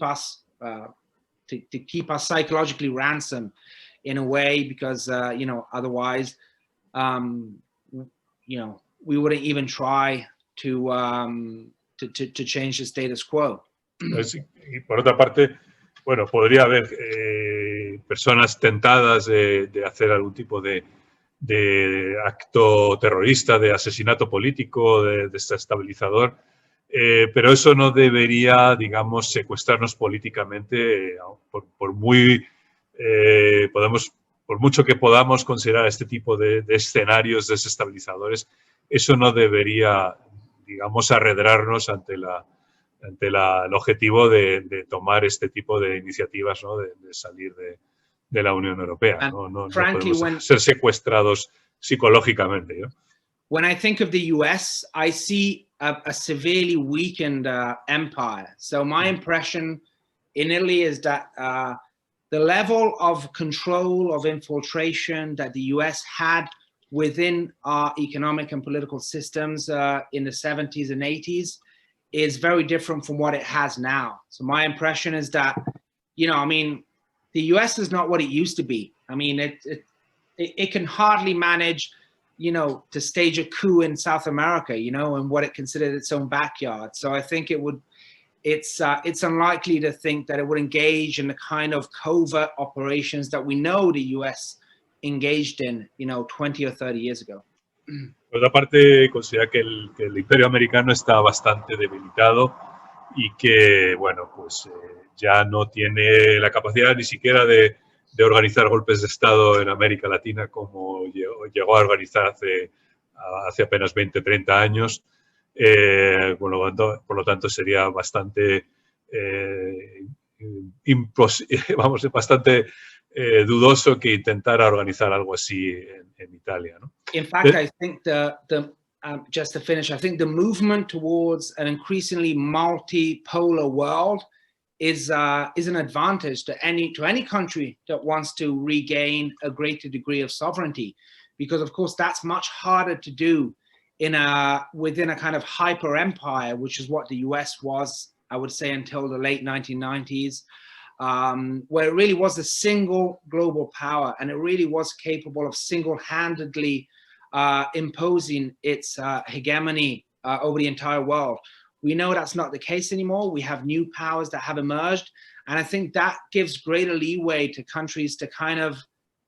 us psychologically ransom in a way, because otherwise, we wouldn't even try to change the status quo. Y por otra parte, bueno, podría haber personas tentadas de hacer algún tipo de acto terrorista, de asesinato político, de desestabilizador, pero eso no debería, digamos, secuestrarnos políticamente, por mucho que podamos considerar este tipo de escenarios desestabilizadores, eso no debería, digamos, arredrarnos ante ante el objetivo de tomar este tipo de iniciativas, ¿no? de salir de la Unión Europea. No podemos ser secuestrados psicológicamente, ¿no? When I think of the US, I see a severely weakened empire. So my impression in Italy is that the level of control, of infiltration that the US had within our economic and political systems in the 70s and 80s is very different from what it has now. So my impression is that, you know, I mean, the US is not what it used to be. I mean, it can hardly manage, you know, to stage a coup in South America, you know, in what it considered its own backyard. So I think it's unlikely to think that it would engage in the kind of covert operations that we know the US engaged in, you know, 20 or 30 years ago. Por otra parte, considera que el imperio americano está bastante debilitado y que, bueno, pues ya no tiene la capacidad ni siquiera de organizar golpes de Estado en América Latina como llegó a organizar hace apenas 20, 30 años. Por lo tanto, sería bastante, bastante dudoso que intentara organizar algo así en Italia, ¿no? In fact, I think just to finish, I think the movement towards an increasingly multipolar world is an advantage to any country that wants to regain a greater degree of sovereignty, because of course that's much harder to do within a kind of hyper empire, which is what the US was, I would say, until the late 1990s, where it really was a single global power, and it really was capable of single-handedly imposing its hegemony over the entire world. We know that's not the case anymore. We have new powers that have emerged. And I think that gives greater leeway to countries to kind of,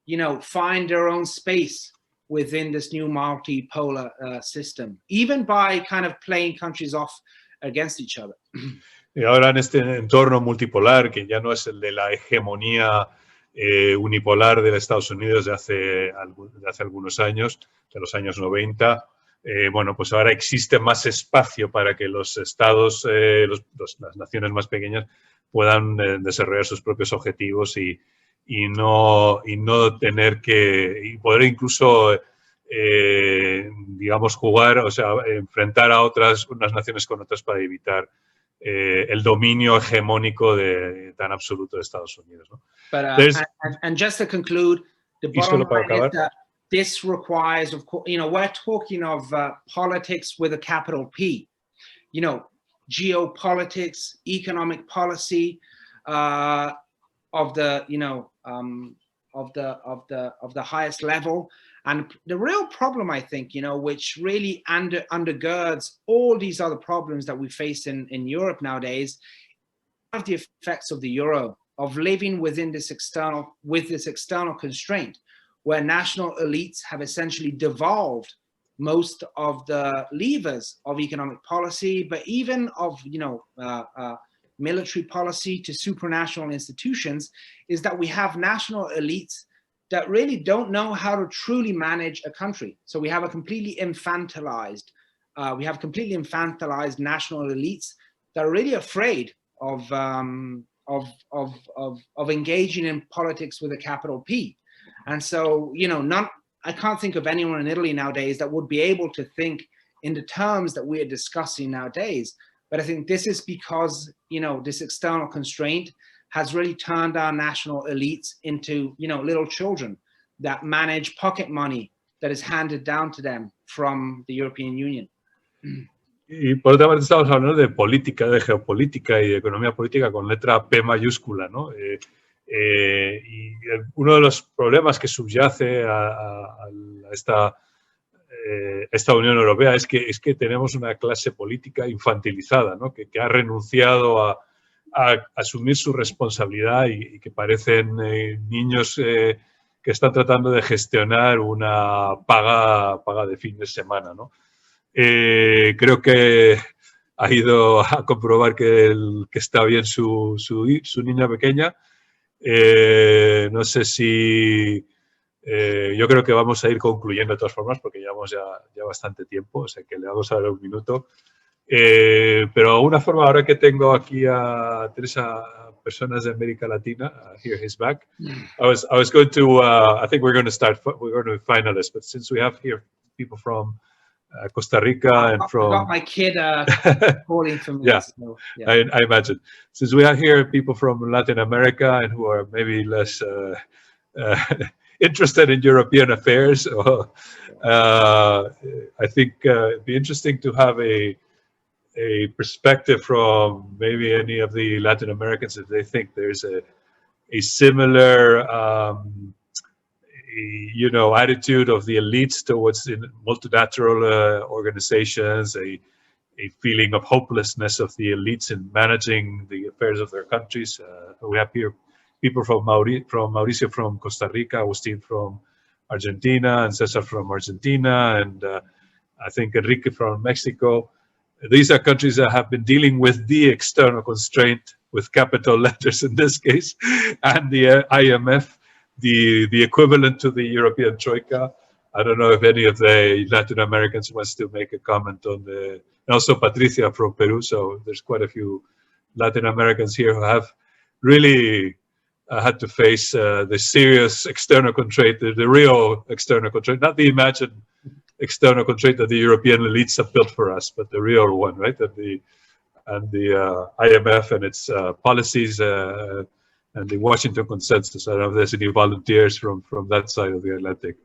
you know, find their own space within this new multipolar system, even by kind of playing countries off against each other. Y ahora en este entorno multipolar, que ya no es el de la hegemonía unipolar de Estados Unidos de hace algunos años, de los años 90, bueno, pues ahora existe más espacio para que los estados, las naciones más pequeñas puedan desarrollar sus propios objetivos y no tener que, y poder incluso, digamos, jugar, o sea, enfrentar a unas naciones con otras para evitar el dominio hegemónico tan absoluto de Estados Unidos, ¿no? But, and just to conclude, the bottom line is that this requires, of course, you know, we're talking of politics with a capital P, you know, geopolitics, economic policy of the, you know, of the highest level. And the real problem, I think, you know, which really undergirds all these other problems that we face in Europe nowadays, are the effects of the euro, of living within this external constraint, where national elites have essentially devolved most of the levers of economic policy, but even of, you know, military policy to supranational institutions, is that we have national elites that really don't know how to truly manage a country. So we have a completely infantilized, national elites that are really afraid of engaging in politics with a capital P. And so, you know, I can't think of anyone in Italy nowadays that would be able to think in the terms that we are discussing nowadays. But I think this is because, you know, this external constraint has really turned our national elites into, you know, little children that manage pocket money that is handed down to them from the European Union. Y por otra parte estamos hablando de política, de geopolítica y de economía política con letra P mayúscula, ¿no? Y uno de los problemas que subyace a esta Unión Europea es que tenemos una clase política infantilizada, ¿no? que ha renunciado a asumir su responsabilidad y que parecen niños que están tratando de gestionar una paga de fin de semana, ¿no? Creo que ha ido a comprobar que está bien su niña pequeña. No sé si... yo creo que vamos a ir concluyendo de todas formas porque llevamos ya bastante tiempo, o sea que le vamos a dar un minuto. Pero una forma, ahora que tengo aquí a 3 personas de América Latina, here he's back. I was going to, I think we're going to finalists, but since we have here people from Costa Rica and from... I got my kid calling for me. Yeah, so, yeah. I imagine. Since we have here people from Latin America and who are maybe less interested in European affairs, I think it'd be interesting to have a perspective from maybe any of the Latin Americans if they think there's a similar attitude of the elites towards multilateral organizations, a feeling of hopelessness of the elites in managing the affairs of their countries. We have here people from Mauricio from Costa Rica, Agustin from Argentina, and Cesar from Argentina, and I think Enrique from Mexico. These are countries that have been dealing with the external constraint, with capital letters in this case, and the IMF, the equivalent to the European Troika. I don't know if any of the Latin Americans wants to make a comment on and also Patricia from Peru. So there's quite a few Latin Americans here who have really had to face the serious external constraint, the real external constraint, not the imagined external constraint that the European elites have built for us, but the real one, right? And the IMF and its policies and the Washington Consensus. I don't know if there's any volunteers from that side of the Atlantic.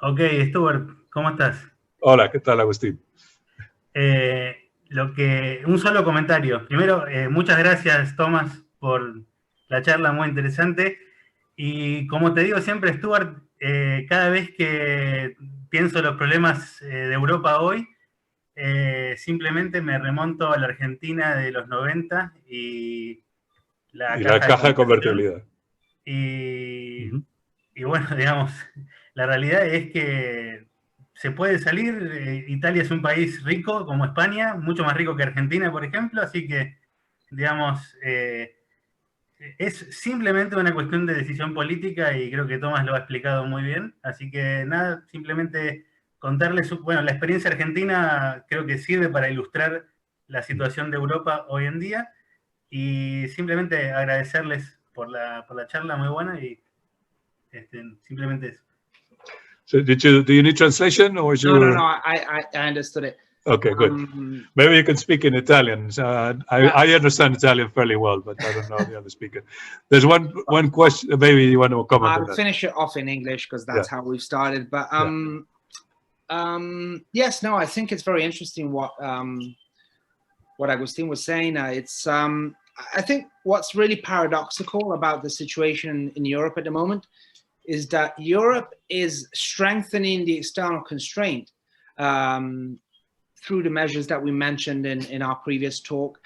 Ok, Stuart, ¿cómo estás? Hola, ¿qué tal, Agustín? Un solo comentario. Primero, muchas gracias, Thomas, por la charla muy interesante. Y como te digo siempre, Stuart, cada vez que pienso los problemas de Europa hoy, simplemente me remonto a la Argentina de los 90 y la caja de convertibilidad. Y bueno, digamos, la realidad es que se puede salir. Italia es un país rico como España, mucho más rico que Argentina, por ejemplo, así que, digamos, es simplemente una cuestión de decisión política y creo que Thomas lo ha explicado muy bien. Así que nada, simplemente contarles, bueno, la experiencia argentina creo que sirve para ilustrar la situación de Europa hoy en día y simplemente agradecerles por la charla muy buena y simplemente eso. So do you need translation or is No, I understood it. Okay, good. Maybe you can speak in Italian. I understand Italian fairly well, but I don't know the other speaker. There's one question. Maybe you want to comment on that. I'll finish it off in English because that's how we've started. But yes, no, I think it's very interesting what Agustin was saying. I think what's really paradoxical about the situation in Europe at the moment is that Europe is strengthening the external constraint through the measures that we mentioned in our previous talk,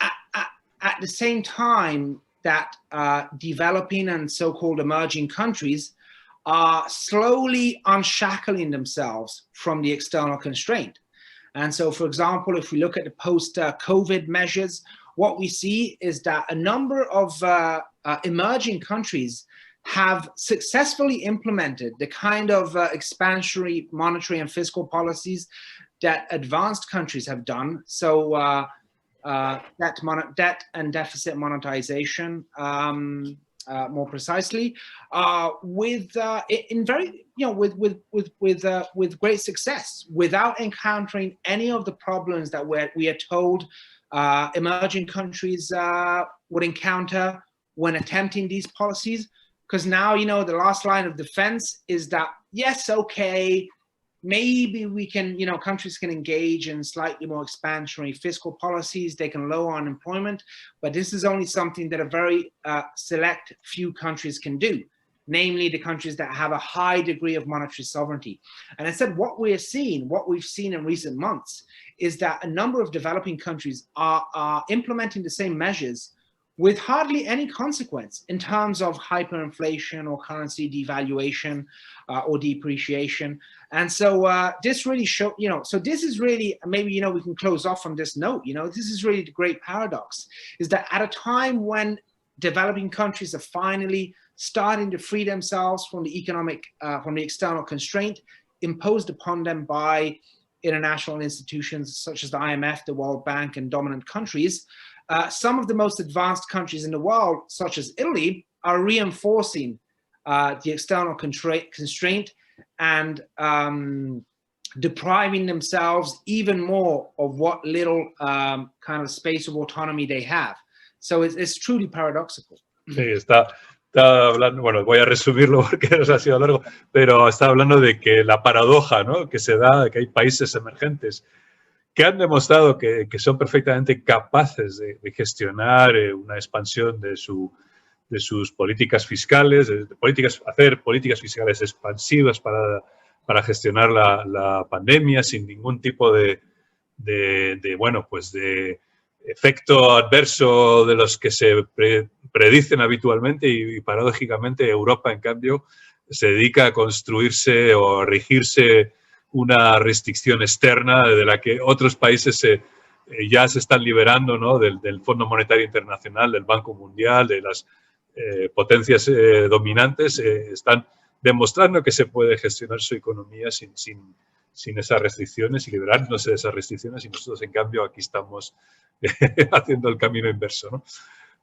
at the same time that developing and so-called emerging countries are slowly unshackling themselves from the external constraint. And so, for example, if we look at the post-COVID measures, what we see is that a number of emerging countries have successfully implemented the kind of expansionary monetary and fiscal policies that advanced countries have done. So debt and deficit monetization, more precisely, with great success, without encountering any of the problems that we are told emerging countries would encounter when attempting these policies. Because now, the last line of defense is that, yes, okay, maybe we can, countries can engage in slightly more expansionary fiscal policies, they can lower unemployment, but this is only something that a very select few countries can do, namely the countries that have a high degree of monetary sovereignty. And I said what we've seen in recent months is that a number of developing countries are implementing the same measures with hardly any consequence in terms of hyperinflation or currency devaluation or depreciation. And so this really shows, so this is really, maybe, we can close off on this note, this is really the great paradox, is that at a time when developing countries are finally starting to free themselves from the economic, from the external constraint imposed upon them by international institutions such as the IMF, the World Bank, and dominant countries, some of the most advanced countries in the world, such as Italy, are reinforcing the external constraint and depriving themselves even more of what little kind of space of autonomy they have. So it's truly paradoxical. Sí, está hablando, bueno, voy a resumirlo porque nos ha sido largo, pero está hablando de que la paradoja, ¿no?, que se da, de que hay países emergentes que han demostrado que son perfectamente capaces de gestionar una expansión de sus políticas fiscales, hacer políticas fiscales expansivas para gestionar la pandemia sin ningún tipo de efecto adverso de los que se predicen habitualmente y paradójicamente Europa, en cambio, se dedica a construirse o a regirse una restricción externa de la que otros países ya se están liberando, ¿no?, del Fondo Monetario Internacional, del Banco Mundial, de las potencias dominantes, están demostrando que se puede gestionar su economía sin esas restricciones y liberándose de esas restricciones, y nosotros, en cambio, aquí estamos haciendo el camino inverso, ¿no?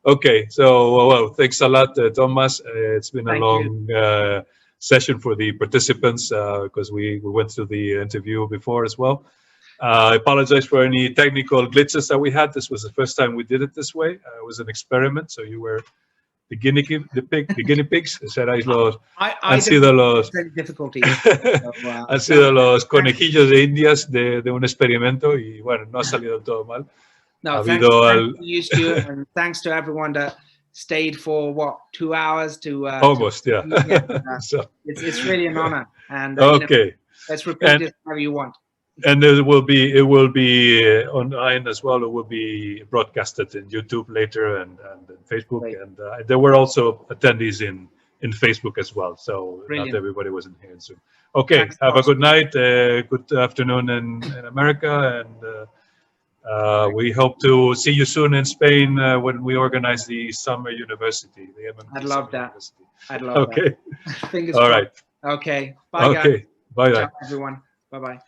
Okay, so, well, thanks a lot, Thomas. It's been a long session for the participants because we went through the interview before as well. I apologize for any technical glitches that we had. This was the first time we did it this way. It was an experiment, so you were the guinea pigs. Han sido los conejillos de Indias de un experimento y, bueno, no ha salido del todo mal. No, thanks to you, Stuart, and thanks to everyone that stayed for, what, 2 hours to... Almost, yeah. So, it's really an honor. And okay. Let's repeat this whenever you want. And it will be online as well. It will be broadcasted in YouTube later and Facebook. Great. And there were also attendees in Facebook as well. So Brilliant. Not everybody was in here in Zoom. Okay, thanks, have awesome. A good night, good afternoon in America, and we hope to see you soon in Spain when we organize the summer university. I'd love that. University. I'd love that. Okay. Fingers All crossed. right. Okay. Bye, guys. Okay. Bye, ciao, everyone. Bye-bye.